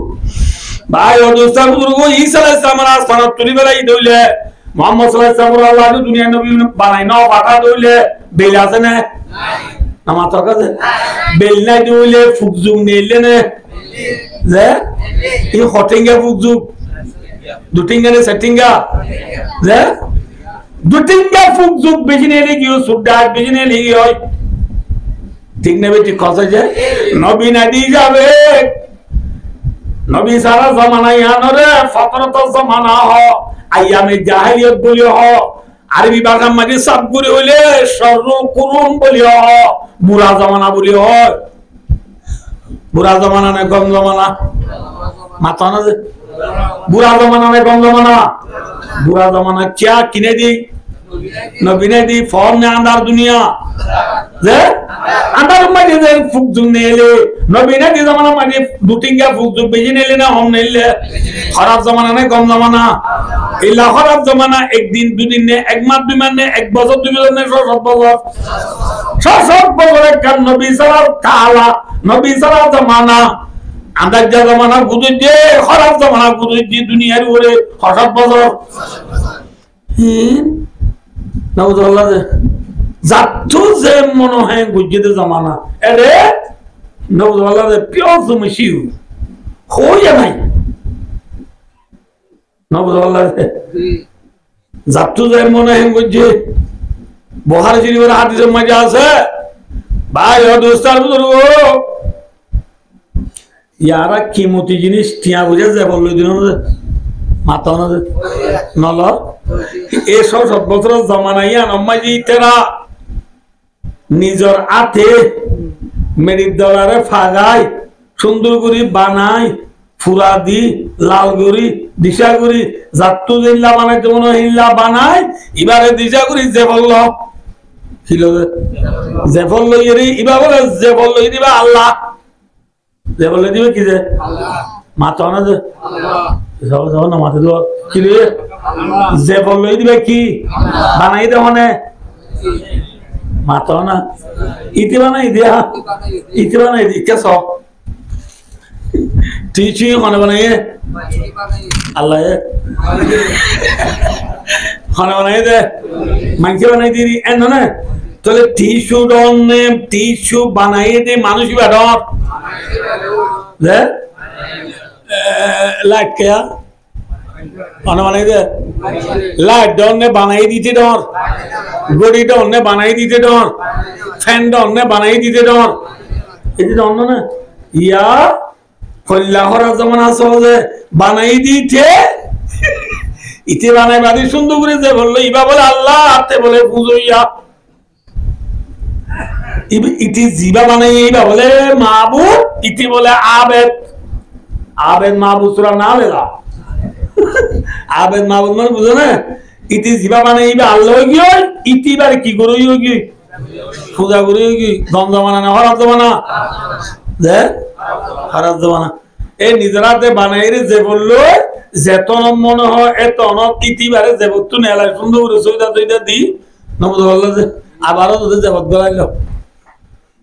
ভাই ও দোস্তার বুজুর্গ ঈসা আলাইহিস সালামের আসমান তুলি বেলাই দইলে মুহাম্মদ সাল্লাল্লাহু আলাইহি ওয়াসাল্লাম আল্লাহ দুনিয়া নবী বানাই না পাঠা দইলে বেল আছে না নাই আমার তো কাছে বেল নাই দইলে ফুকজুম নেলে না যে এই হটিঙ্গা ফুকজুম দুটিঙ্গা নে সেটিঙ্গা যে দুটিঙ্গা ফুকজুম বেশি নেলে কি সুডা বেশি নেলে কি হয় ঠিক না বেটি কথা যে নবী না দি যাবে নবী সারা জামানা ইয়ানরে ফতরত জামানা হ আইয়ামে জাহেলিয়ত বলি হ আরবি ভাষা মাঝে সব করে হইলে সরল কুরুন বলি হ বুড়া জামানা বলি হ বুড়া জামানা না গম জামানা মাথা না যে বুড়া জামানা না গম জামানা বুড়া জামানা क्या কিনে দি নবী ने दी फॉर्म ने अंदर दुनिया যে अंदर মাঝে যে ফুকজুম নেলে নবী ने दी জামানা মাঝে দুটিঙ্গা ফুকজুম বেজি নেলে না হম নেলে খারাপ জামানা না গম জামানা ইল্লা খারাপ জামানা একদিন দুদিন নে এক মাস দুই মাস নে এক বছর দুই বছর নে 7 বছর কান নবী সাল্লাল্লাহু তাআলা নবী সাল্লাল্লাহু জামানা আন্দাজ জামানা গুদুই যে খারাপ জামানা গুদুই যে দুনিয়ার উপরে 7 বছর নাউজুবিল্লাহ জাতু যে মনে হয় গুজিদের জামানা আরে নাউজুবিল্লাহ পিওর তুমশিউ হইয়া নাই নাউজুবিল্লাহ জাতু যে মনে হয় গুজি বুখারী শরীফের হাদিসের মধ্যে আছে ভাই ও দোস্তার বুজুর্গ ইয়ারা কিমতি জিনিস টিয়া বুঝে যে বললো দিন মাথা না নল এসব 7 বছরের জামানাইয়া নম্মাজি তেরা নিজর আতে মেরির দলারে ফাগাই সুন্দর করে বানাই ফুরা দি লাল গরি দিশা গরি জাতু জিল্লা বানাই যেমন হিল্লা বানাই এবারে দিশা গরি যে বলল কিলো যে বলল এরি ইবা বলে যে বলল দিবা আল্লাহ যে বলল দিবে কি যে আল্লাহ মাথা না যে আল্লাহ যাও না মাথা দাও কি রে যে বলল দিবে কি বানাই দে মানে মাথা না ইতি বানাই দিয়া ইতি বানাই দি কে সব টিচি মানে বানাই আল্লাহ খানা বানাই দে মাংস বানাই দিই এন না তাহলে টিস্যু ডনে টিস্যু বানাই দে মানুষ বেডর যে লাইট কে খানা বানাই দে লাইট ডনে বানাই দিতে ডর গড়ি ডনে বানাই দিতে ডর ফ্যান ডনে বানাই দিতে ডর এই ডর না ইয়া কল্লাহর জামানা সহজে বানাই দিতে ইতে বানাই বাদি সুন্দর করে যে বললো ইবা বলে আল্লাহ আতে বলে পুজোইয়া ইতি জিবা বানাই ইবা বলে মাহবুব ইতি বলে আবেদ আবেদ মাহবুব সুরা না লেলা আবেদ মাহবুব মানে বুঝো না ইতি জিবা মানে ইবা আল্লাহ গিয়ে ইতি বারে কি করে গিয়ে পূজা করে কি দম জমানা না হরাব জমানা যে হরাব জমানা এই নিজরাতে বানাই রে যে বললো যেতন মনে হয় এত অনক ইতিবারে যে বস্তু নেলাই সুন্দর করে সইদা তৈদা দি নমজ বললো যে আবারও তোদের জগৎ গলাইল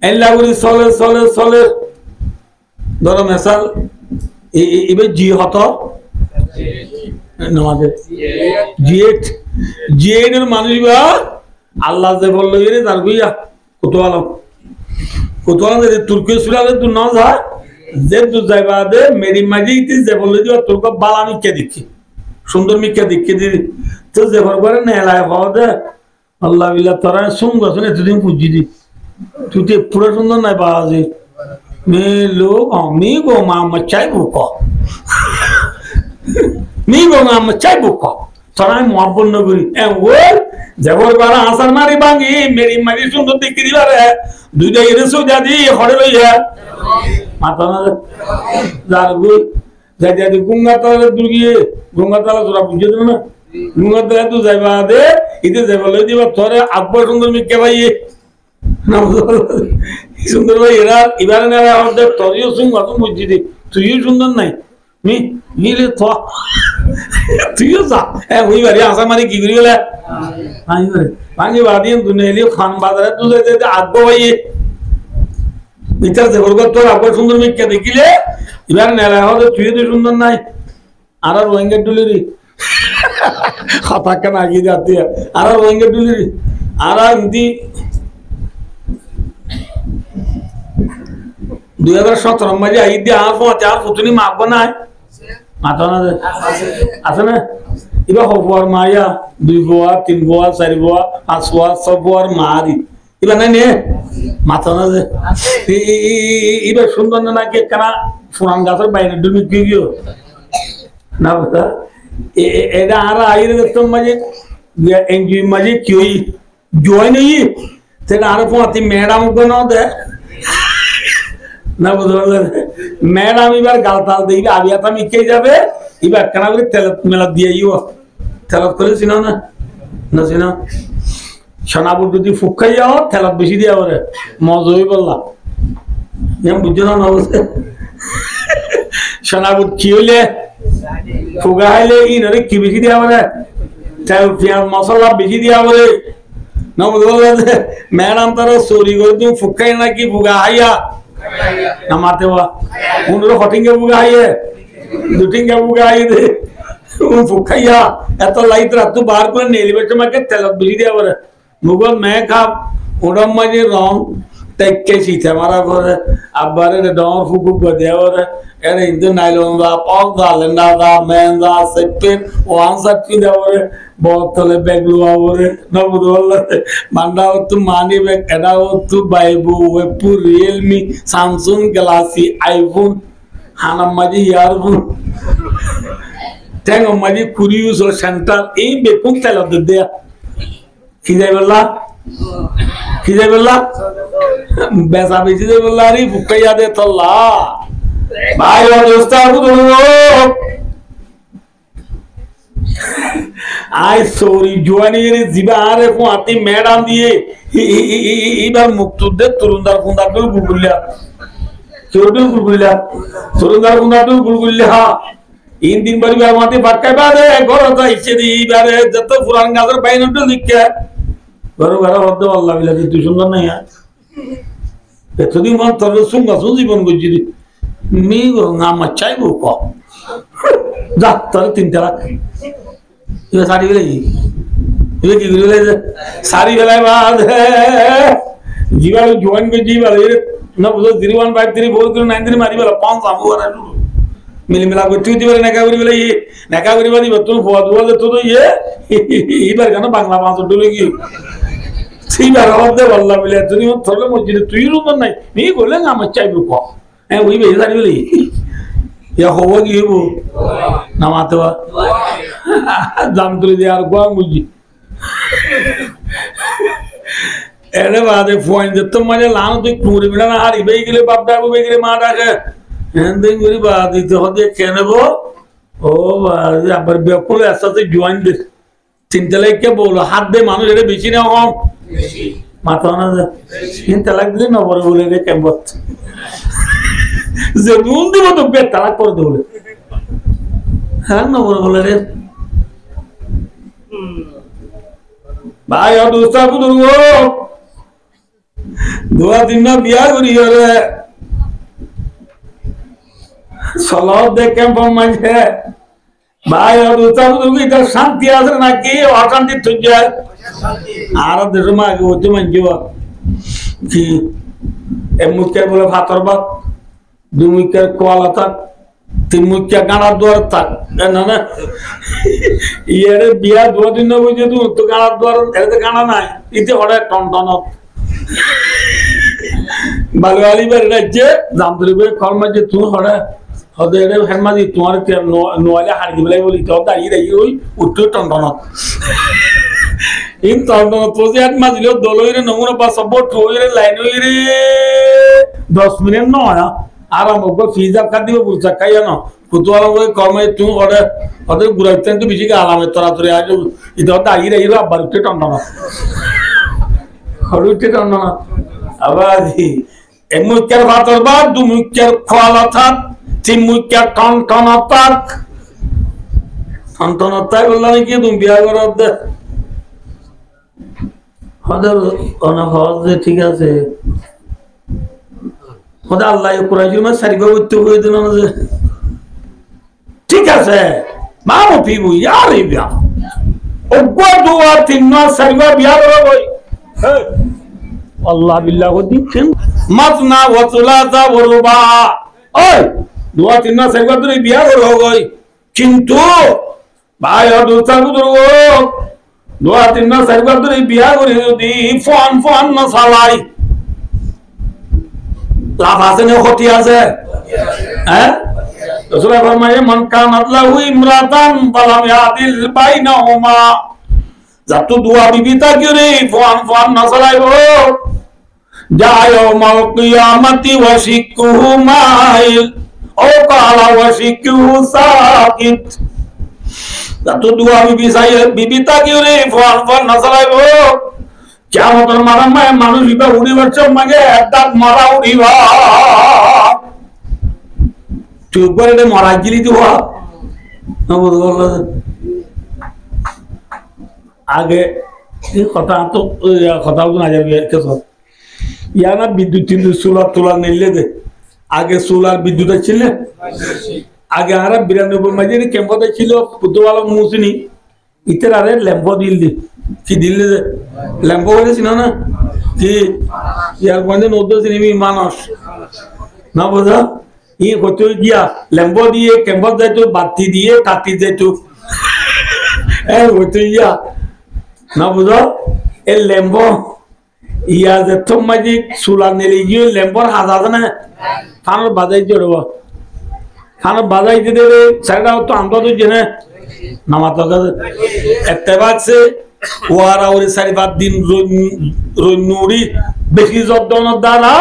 এল্লা করে চলে চলে চলে ধরো মেসাল এবার জি হত নামাজে জিএটের মানুষ বা আল্লাহ যে বললো রে তার গুইয়া কোতোয়ালাম তুর্কি সুরালে তুই না যা যে তু যাইবা দে মেরি মাঝি যে বললো যে তোর বালা মিক্কা দিচ্ছি সুন্দর মিক্কা দিচ্ছি দিদি তো যে ভর করে নেলায় হওয়া দে আল্লাহ বিল্লাহ তোরা শুন গেছেন এতদিন পুজি দি তুই তো পুরো সুন্দর নাই পাওয়া যে মেয়ে লোক আমি গো মা মচাই বুক মি গো মা মচাই বুক তোরা মহাব্বন নগরী ওর যেবর বারা আসার মারি ভাঙি মেরি মারি সুন্দর দিকে দিবারে দুইটা এরে সোজা দি হরে লইয়া মাথা না যার গুই যাই যাই গুঙ্গাতলা দুর্গিয়ে গুঙ্গাতলা তোরা বুঝে দেবে না গুঙ্গাতলা তুই যাইবা দে ইতে যাইবা লই দিবা তোরে আকবর সুন্দর মিকে ভাইয়ে না সুন্দর ভাই এরা এবারে না আমাদের তোরিও সুন্দর তুমি বুঝছি দি তুইও সুন্দর নাই মি মিলে তো তুইও যা ওই বাড়ি আসা মারি কি করি বলে ভাঙি বাদিয়ে দুনিয়া এলিও খান বাজারে তুই যাইতে আকবর ভাইয়ে বিচার যে বলবো তোর আকবর সুন্দর মিকে দেখিলে এবার নেলা হতে তুই তো সুন্দর নাই আর রোহিঙ্গা ডুলিরি খাতা কেন আগে যাতে আর রোহিঙ্গা ডুলিরি আর হিন্দি 2017 মাঝে আই দিয়ে আর চার ফুটনি মাপবো না মাথা না আছে না এবার হবার মায়া 2 বোয়া 3 বোয়া 4 বোয়া 5 বোয়া 6 বোয়ার মারি এবার নাই নে মাথা না এবার সুন্দর না নাকি কেনা ফুরান গাছের বাইরে ডুবি গিয়ে না বুঝা এটা আর আইরে দেখতাম মাঝে এনজিও মাঝে কি জয়েন হই সেটা আর পোয়াতি ম্যাডাম কোনো দে না বুঝা ম্যাডাম এবার গালতাল দিলে আবিয়াতা মিকে যাবে এবার কেনা করে তেল মেলা দিয়ে তেলত করে চিনাও না না চিনাও সোনাপুর যদি ফুকাই যাও তেলত বেশি দিয়া বলে মজ হয়ে বললাম বুঝছো না বুঝে সোনাপুর কি হইলে ফুগা হাইলে ই নরে কি বেশি দিয়া বলে মশলা বেশি দিয়া বলে না বুঝে ম্যাডাম তারা চুরি করে তুমি ফুকাই নাকি ফুগা হাইয়া না মাতে বা উনরে হটিংগে ফুগা হাইয়ে দুটিংগে ফুগা হাই দে ফুকাইয়া এত লাইট রাত বার করে নেলিবে তোমাকে তেলত বেশি দিয়া বলে মুগল मैं খাপ ওরম মাঝে রং টেকে শীতে মারা করে আব্বারে ডর ফুকুক করে দেওয়ারে এর ইন্দু নাইলন দা পক দা লেন্ডা দা মেন দা সেপেন ওয়ান সাটি দেওয়ারে বতলে বেগলু আওরে নবুদ বললে মান্ডা তো মানি বে এডা তো বাইবু Opu Realme Samsung Galaxy iPhone হানা মাঝে ইয়ারফোন টেঙ্গ মাঝে কুরিউস ও সেন্টার এই বেকুন তেল দে কি যাই বললা কি যাই বললা বেসা বেশি যাই বললা আরে ফুকাইয়া দে তল্লা ভাই ও দোস্ত আবু আই সরি জোয়ানির জিবা আরে কোয়াতি ম্যাডাম দিয়ে এবার মুক্তদের তরুণদার ফুন্দার গুল গুলগুলিয়া চোরদুল গুলগুলিয়া তরুণদার ফুন্দার গুলগুলিয়া হা ইন দিন বাড়ি মাটি বাটকাই বাদে ঘর যাইছে দি বারে যত পুরান গাছের বাইনটা লিখে ঘরে ঘরে হতে আল্লাহ বিলা তুই সুন্দর নাই এতদিন তোর সুন্দর জীবন করছি মি আমার চাইবো ক যা তোর 3টা লাখ এবার শাড়ি বেলাই এবার কি করে শাড়ি বেলায় বাদ জীবা জয়েন করে জীবা না বুঝো 01534 মারি বেলা 5 আমু আর মিলি মিলা করতে হইতে পারে নেকা করি বেলাই নেকা করি বাদি তোর ফোয়া দুয়া তো এবার কেন বাংলা 5 ডলে কি সেইবার হতে আল্লাহ বিলা তুমি তোর মসজিদে তুই রুমন নাই নি বলে আমার চাইবো ক হ্যাঁ ওই বেশি শাড়ি বেলাই ইয়া হবো কি হবো নামাতে বা দাম তুলে দিয়ে আর গোয়া বুঝি এরে বাদে ফোন দিত মানে লানো তুই কুড়ি মিনিট না হারি বেই গেলে বাপ ডাকবো বেই গেলে মা ডাকে হ্যাঁ দিন করি বা দিতে হতে কে নেবো ও আবার বেকুল একসাথে জয়েন দে 3 তালাককে বলো হাত দে মানুষ এটা বেশি না কম মাথা না 3 তালাক দিলে নবরে বলে রে কেমন যে নুন দিব তো বে তালাক করে দেবো হ্যাঁ নবরে বলে রে ভাই আর দোস্তা বুঝুন দোয়া দিন না বিয়া করি রে সলাদ দেখে মাঝে ভাই আর দোস্তা বুঝুন এটা শান্তি আছে নাকি অশান্তি তুই যায় আর দেশ মা আগে হতে মানছি কি মুখের বলে ভাতর ভাত 2 মুখের কোয়ালা থাক 3 মুখের গাড়ার দুয়ার থাক না না ইয়ারে বিয়া 2 দিন বুঝে তো গাড়ার দুয়ার এতে গাড়া নাই ইতে হঠাৎ টনটনত বালুয়ালি বের রাজ্যে জামতরিবে কল মাঝে তুই হঠাৎ হতে এটা হেমাদি তোমার নোয়ালে হাড়ি দিবে বলি তো দাঁড়িয়ে দাঁড়িয়ে ওই উঠতে টনটনত প্রজেক্ট মাঝিল দলইরে নমুনা বা সপোর্ট হইরে লাইন হইরে 10 মিনিট নয় আর আমাকে ফিজ আপ দিব বুঝা খাইয়া না কুতুয়ালা ওই কমে তুই ওদের ঘুরাইতে তো বেশি আলামে তরাতরি আজ ইদর দাঁড়িয়ে রইল আবার উঠতে টন্ডনা উঠতে টন্ডনা আবার এক মুখের ভাতর বা 2 মুখের খোয়ালা থাক 3 মুখের টনটনা থাক টনটনা থাক বললাম কি তুমি বিয়া করার দে ঠিক আছে আল্লাহ ঠিক আছে আল্লাহ বিল্লাহ দিচ্ছেন মাছ না দোয়া 3 মাস একবার ধরে বিয়া করো গই কিন্তু ভাই দোয়া 3 মাস একবার ধরে বিয়া করে যদি ফোন না চালাই লাভ আছে না ক্ষতি আছে হ্যাঁ রাসূল ফরমায়ে মান কানাত লাহু ইমরাতান ফালাম ইয়াদিল বাইনাহুমা যাতু দোয়া বিবিতা করে ফোন না চালাইবো যায়উমাল কিয়ামতি ওয়াশিকুহু মাইল ও কালা ওয়াশিকুহু সাকিত যাতু দোয়া বিবিতা করে ফোন না চালাইবো কিয়ামতের মারামায় মানুষ ইবা উড়িবার চমাগে একদাক মারা উড়িবা চুপ করে রে মারা গিলি দিবা আগে এই কথা তো কথাগুলো না যাবে কেসব ইয়া না বিদ্যুৎ সোলার তোলার নিলে দে আগে সোলার বিদ্যুৎ ছিল আগে আর 92 মাঝে ক্যাম্পতে ছিল পুতওয়ালা মুসিনি ইতের আরে ল্যাম্প দিল দি কি দিলে ল্যাম্প হয়েছিল না কি ইয়ার মধ্যে নদী সিনেমি মানুষ না বোঝা ই হতে গিয়া ল্যাম্প দিয়ে ক্যাম্পত যাইতো বাতি দিয়ে কাটি যাইতো হতে গিয়া না বোঝা এই ল্যাম্প ইয়া যে তোমাজি সোলার নেলে গিয়ে ল্যাম্পর হাজা আছে না খানোর বাজাই জড়ব খানোর বাজাই দিতে সাইডা তো আমরা তো জেনে নামাজ একটা বাজছে ওয়ারা ওরে 4-5 দিন রইনুরি বেশি যত্নের দ্বারা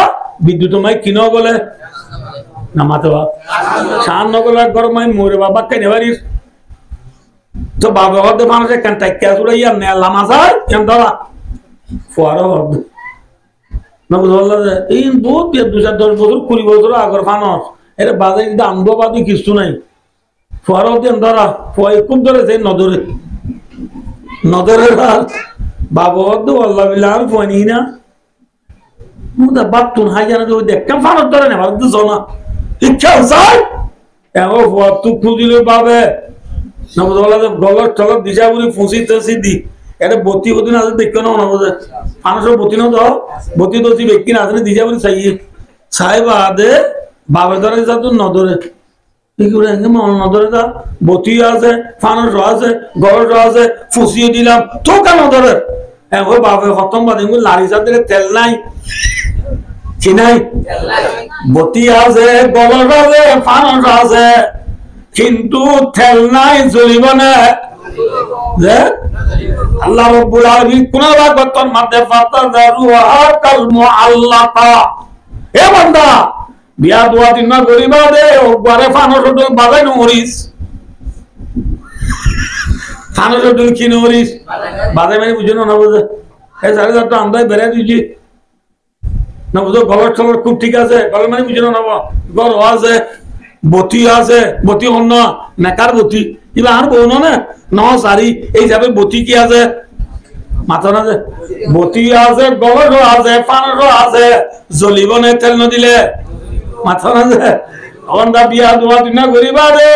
বিদ্যুৎ মাই কিনো বলে নামাতে বা শান নগলার গরমাই মোরে বাবা কেনে বাড়ির তো বাবা হতে মানুষের কান্টাক্কা চুড়াই আর নেলা মাছাই কেন ধরা ফোয়ারা হতে না বুঝলা এই বহুত 2-10 বছর 20 বছর আগর ফানস এটা বাজারে দাম বাদি কিছু নাই ফোয়ারা হতে ধরা ফয় খুব ধরেছে নজরে নজরের বাবা হতে আল্লাহ বিল্লাহ আর ফনি না মুদা বাতুন হাজানা তো দেখতাম ফানস ধরে না বাদ দিছ না ইচ্ছা চাই এও ফতু খুঁজিলে পাবে না বুঝলা গলর চলর দিশা বলি ফুসিতে সিদ্ধি এটা বতি হতে না দেখো না না বুঝে মানুষের বতি না দাও বতি দোষী ব্যক্তি না আসলে দিশা বলি চাইয়ে চাই বাদে বাবা ধরে যা তো নদরে কি করে নদরে যা বতি আছে ফানুস আছে গলর আছে ফুসিয়ে দিলাম তো কেন ধরে এখন বাবা খতম বাদে লাড়ি চাঁদের তেল নাই কি নাই বতি আছে গলর আছে ফানুস আছে কিন্তু তেল নাই জ্বলিব না যে আল্লাহ রাব্বুল আলামিন কোন বাগতন মধ্যে ফাতাদারুহা কাল মুআল্লাকা এ বান্দা বিয়া দোয়া দিন না গরিবা দে ও বারে ফানুস তো বাজাই নরিস খানো তুমি কিনে করিস বাজার মানে বুঝো না বুঝে এই 4,500 টাকা আমরাই বেড়ে দিচ্ছি না বুঝো গলার টলার খুব ঠিক আছে গলার মানে বুঝো না গর আছে বতি আছে বতি অন্য নেকার বতি কিবা আর বউ না ন সারি এই যাবে বতি কি আছে মাথা না যে বতি আছে গলার আছে পানের আছে জ্বলিব না তেল নদিলে মাথা না যে অন্দা বিয়া দোয়া দিনা করিবা রে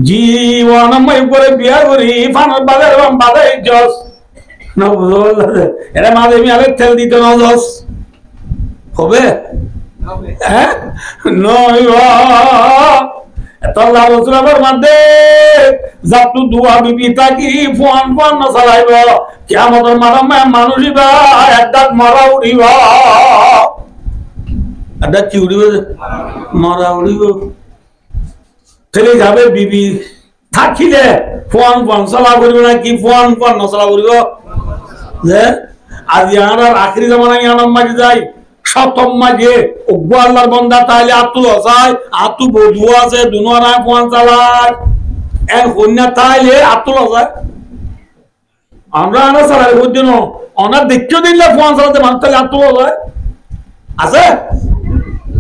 জীবন মই করে বিয়া করি পানের বাজার বাজাই জস না বুঝো এরা মাঝে আমি আগে তেল দিতে না জস হবে হ্যাঁ নয় তল্লা রসুলাবার মধ্যে যাতু দুয়া বিবি তাকি ফোন ফোন না চালাইব কিয়ামতের মারামে মানুষিবা একদাক মরা উড়িব একদাক কি উড়িব মরা উড়িব ঠেলে যাবে বিবি থাকিলে ফোন ফোন চালা করিব না কি ফোন ফোন না চালা করিব যে আজ আর আখরি জামানা ইয়ানাম মাঝে যায় সপ্তম মাঝে ওগো আল্লাহর বান্দা তাইলে আতুল হসায় আতু বধু আছে দুনোয়ারায় ফোন চালায় এক কন্যা তাইলে আতুল হসায় আমরা আনা চালাই বুঝছেন অনার দেখতেও দিলে ফোন চালাতে মানুষ তাহলে আতুল হসায় আছে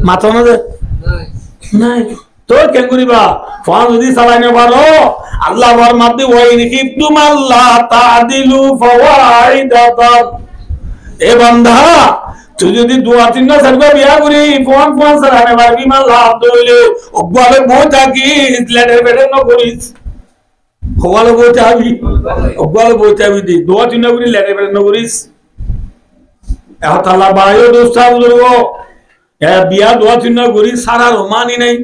মাথা না যে নাই তো কেন করিবা ফোন যদি চালাই না পারো আল্লাহ বর মাধ্যমে ওই খিফতুম আল্লাহ তাদিলু ফাওয়াইদাতান এ বান্দা তুই যদি দুয়া তিনটা সারবা বিয়া করি ফোন ফোন সারানে পারবি মাল লাভ দইলে ওবালে বই থাকি লেটার বেটার না করিস ওবালে বই থাকি ওবালে বই থাকি দি দুয়া তিনটা করি লেটার বেটার না করিস এখন তালা বায়ু দোস্তা বুঝবো বিয়া দুয়া তিনটা করি সারা রোমানি নাই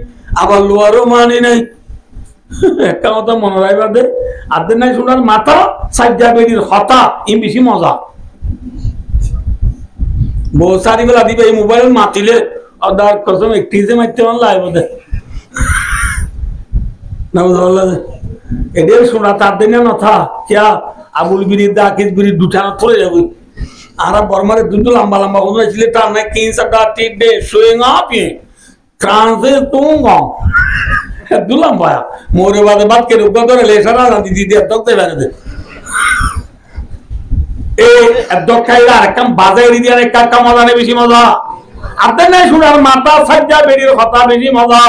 আবার লোয়ারও মানি নাই একটা কথা মনে রাখবা দে আদের নাই শোনার মাথা সাজ্জা বেরির হতা ই বেশি মজা বহু সারি বেলা দিবে এই মোবাইল মাতিলে আর কসম একটি যে মারতে পারলে লাইব দে না বুঝলা এদের শোনা তার দিনে নথা কিয়া আবুল বিড়ি দাকিস বিড়ি দুটানা চলে যাবে আর বর্মারে দুটো লম্বা লম্বা হয়ে ছিল তার না 3 ঠিক দে শোয়িং আপ ই ট্রান্সে তুঙ্গা দুলাম ভায়া মোরে বাদে বাদ কে রুকা করে লে সারা না দিদি দিয়ে তকতে বেরে দে এ দক্ষাইলা কাম বাজাই দিয়া রে কাকা মজা নে বেশি মজা আপনি না শুনার মাথা সাজ্জা বেরির কথা বেশি মজা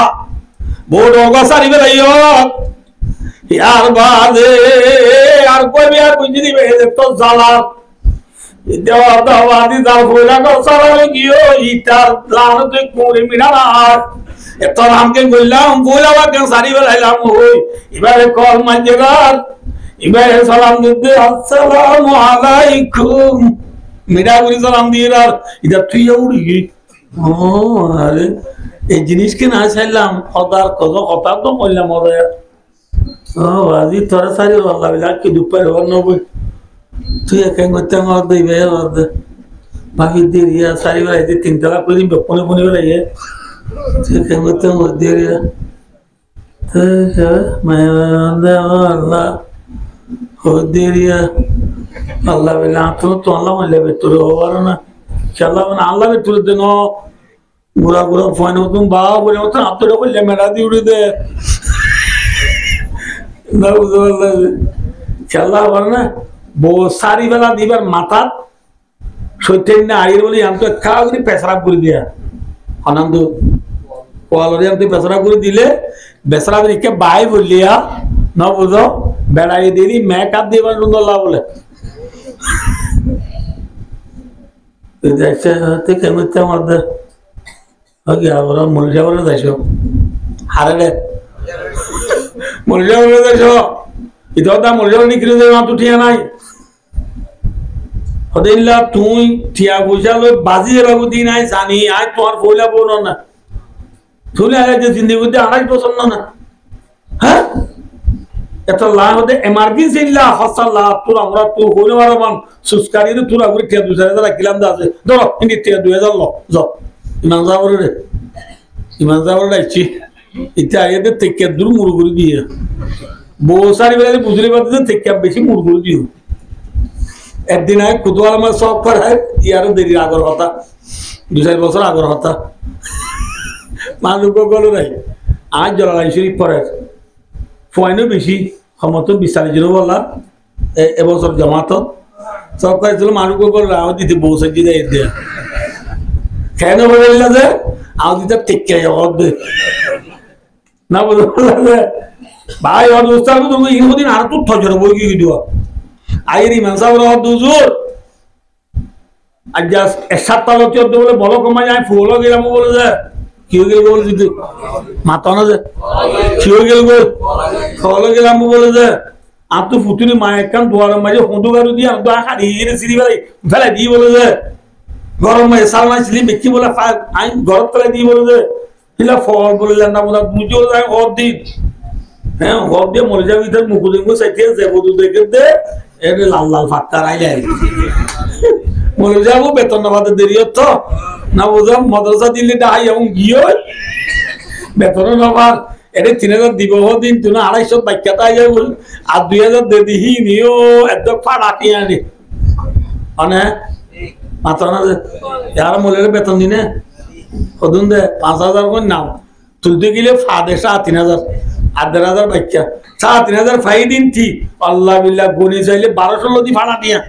বড় গসারি বেলাইও ইয়ার বাদে আর কই বিয়া বুঝি দিবে তো জ্বালা দেওয়া দাওয়া দি দাও কইলা গসারে গিও ইতার লান তুই কোরে মিনারা এত রামকে কইলাম বইলাবা কেন সারি বেলাইলাম হই এবারে কল মাঝেগার এবারে সালাম দিতে আসসালামু আলাইকুম মিরা করি সালাম দিয়ে আর এটা তুই উড়ি ও আরে এই জিনিসকে না চাইলাম খদার কত কথা তো কইলাম ওরে ও আজি তোরা সারি আল্লাহ বিলা কি দুপার হন নবই তুই কেন করতে আমার দিবে বাকি দিয়ে সারি বেলাইতে 3 টাকা করে বপনে বনে বেলাইয়ে তুই কেন করতে আমার দিয়ে আল্লাহ দিরিয়া আল্লাহ বেলা তো আল্লাহ মানলে ভেতর হবার না খেলা মানে আল্লাহ ভেতর দেন ঘুরা ঘুরা ফোন মতন বা বলে মতন আপনারা করলে মেলা দিয়ে উড়ে দে না বুঝতে পারলে খেলা হবার না বউ সারি বেলা দিবার মাথা সত্যেন আড়ির বলে আমি তো খাওয়া করে পেশরাপ করে দিয়া আনন্দ পোয়ালরে আমি পেশরাপ করে দিলে বেসরা দিকে বাই বললিয়া না বুঝো বেড়াই দিদি মেকআপ দিবার সুন্দর বলে কেমন মধ্যে ওরা মরিষা বলে যাইছো হারে রে মরিষা বলে যাইছো ইটা মরিষা বলে নিকলে যাই মাত্র ঠিয়া নাই হদিল্লা তুই ঠিয়া পয়সা লই বাজিয়ে বাবু দি নাই জানি আজ তোমার পয়লা বোন না তুলে আগে যে জিন্দি বুদ্ধি 28 বছর না হ্যাঁ এত লাভ হতে এমার্জেন্সি লা হসাল্লাহ তোর আমরা তো হইলে মারবান সুস্কারি তোর আগুরে টিয়া 2000 রাখিলাম দা আছে ধরো ইনি টিয়া 2000 লো যাও ইমান যাবরে রে ইমান যাবরে রাইছি ইটা আইতে থেকে দূর মুরগুরি দিয়ে বসারি বেলা বুঝলি বাদে থেকে বেশি মুরগুরি দিও একদিন আগে কুতওয়ালা মা সব করায় ইয়ারও দেরি আগর কথা 2-4 বছর আগর কথা মানুষ গলো নাই আজ জলালাই শরীফ পরে ফয়নো বেশি সমত বিচারি ছিল বললাম এবছর জমাত সব করেছিল মানুষ রাও দিতে বউ সাজি দেয় দিয়ে কেন বলে যে আও দিতে ঠিক হবে না বলে ভাই অবস্থা তো তুমি ইহুদিন আর তো ঠজর বই কি দিব আইরি মানসা বড় দুজুর আজ এসাত তালো চোদ্দ বলে বলো কমা যায় ফুল গেলাম বলে যে কি হয়ে গেল বলে দিতে মাথা না যে কি হয়ে গেল বল ফল গেলাম বলে যে আর তো ফুতুনি মায়ের কান দোয়ার মাঝে হুঁদু গাড়ু দিয়ে আর দোয়া খাড়ি সিঁড়ি বেলাই ফেলে দিয়ে বলে যে গরম মাঝে সাল নাই ছিলি বেশি বলে আইন গরম ফেলে দিয়ে বলে যে হিলা ফল বলে না বলে বুঝেও যায় হর দিন হ্যাঁ হর দিয়ে মরে যাবি তার মুখ দেখবো সাইতে যাবো দু দেখে দে এটা লাল লাল ফাক্কা রাইলে মরে যাবো বেতন নামাতে দেরি হতো না বুঝলাম মাদ্রাসা দিল্লি ডাই এবং গিয়ে বেতন নামার এটা 3000 দিব দিন তুই 250 বাক্যাটা আইয়া বল আর 2000 দে দিহি নিও এত ফাড়াকি আনি মানে মাত্র না যারা মলের বেতন দিনে কদুন দে 5000 কোন নাম তুলতে গেলে ফাদে 3000 1.5 বাক্যা 3000 ফাই দিন ঠিক আল্লাহ বিল্লাহ গনি চাইলে 1200 দি ফাড়া দিয়া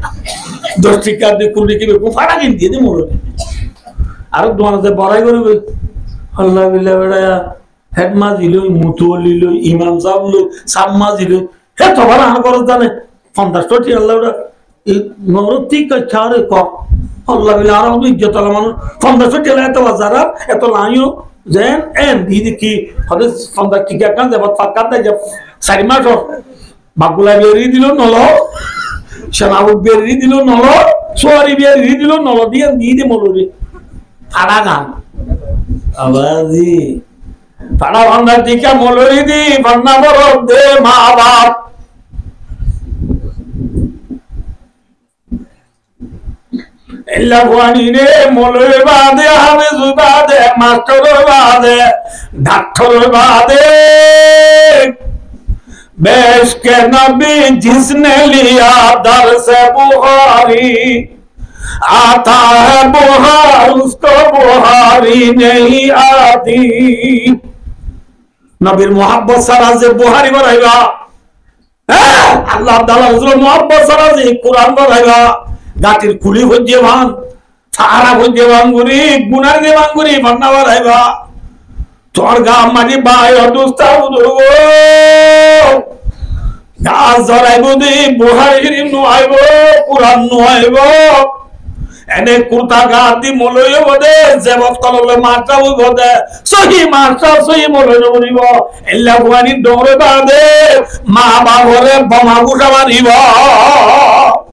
10 টাকা দিয়ে কুড়ি কি ফাড়া কিন দিয়ে দি মোর আর দোয়ানতে বড়াই করবে আল্লাহ বিল্লাহ বেড়া হেডমা দিল মুতুলি লো ইমাম সাহেব লো সাম্মা দিল হে তো বড় আনা করছ জানে 50 টি আল্লাহ ওটা এই নরতি কাছারে ক আল্লাহ বিল্লাহ আর ইজ্জত আলা মানুষ 50 টি এত বাজার এত লাইও যেন এন দিদি কি হদে 50 টিকা কান যাব ফাকাতে যাব 4 মাস বাগুলা বেরি দিল নলো শানাবু বেরি দিল নলো সোয়ারি বেরি দিল নলো দিয়ে দিদি মলুরি ফাড়া গান আবাজি ফাড়া ভান্ডা টিকা মলুরি দি ভান্ডা বড় দে মা বাপ এল্লা ভুয়ানি রে মলুরি বাদে হাফেজ বাদে মাস্টার বাদে ডাক্তার বাদে बेश के नबी जिसने लिया दर से बुहारी आता है बुहार उसको बुहारी नहीं आती नबीर मोहब्बत सारा से बुहारी बनाएगा अल्लाह ताला रसूल मोहब्बत सारा से कुरान बनाएगा गाटिर कुली हो जेवान सारा हो जेवान गुरी गुनार जेवान गुरी बनना बनाएगा তোর গা মানি বাই অদুস্তা উদুগো গাছ ধরাইব দি বুহারি নুয়াইব কুরআন নুয়াইব এনে কুর্তা গা দি মলয় বদে জেবত কললে মারটা বদে সহি মারটা সহি মলয় বলিব এল্লা বুহানি দৌড়ে বাদে মা বাবরে বোমা গুটা মারিব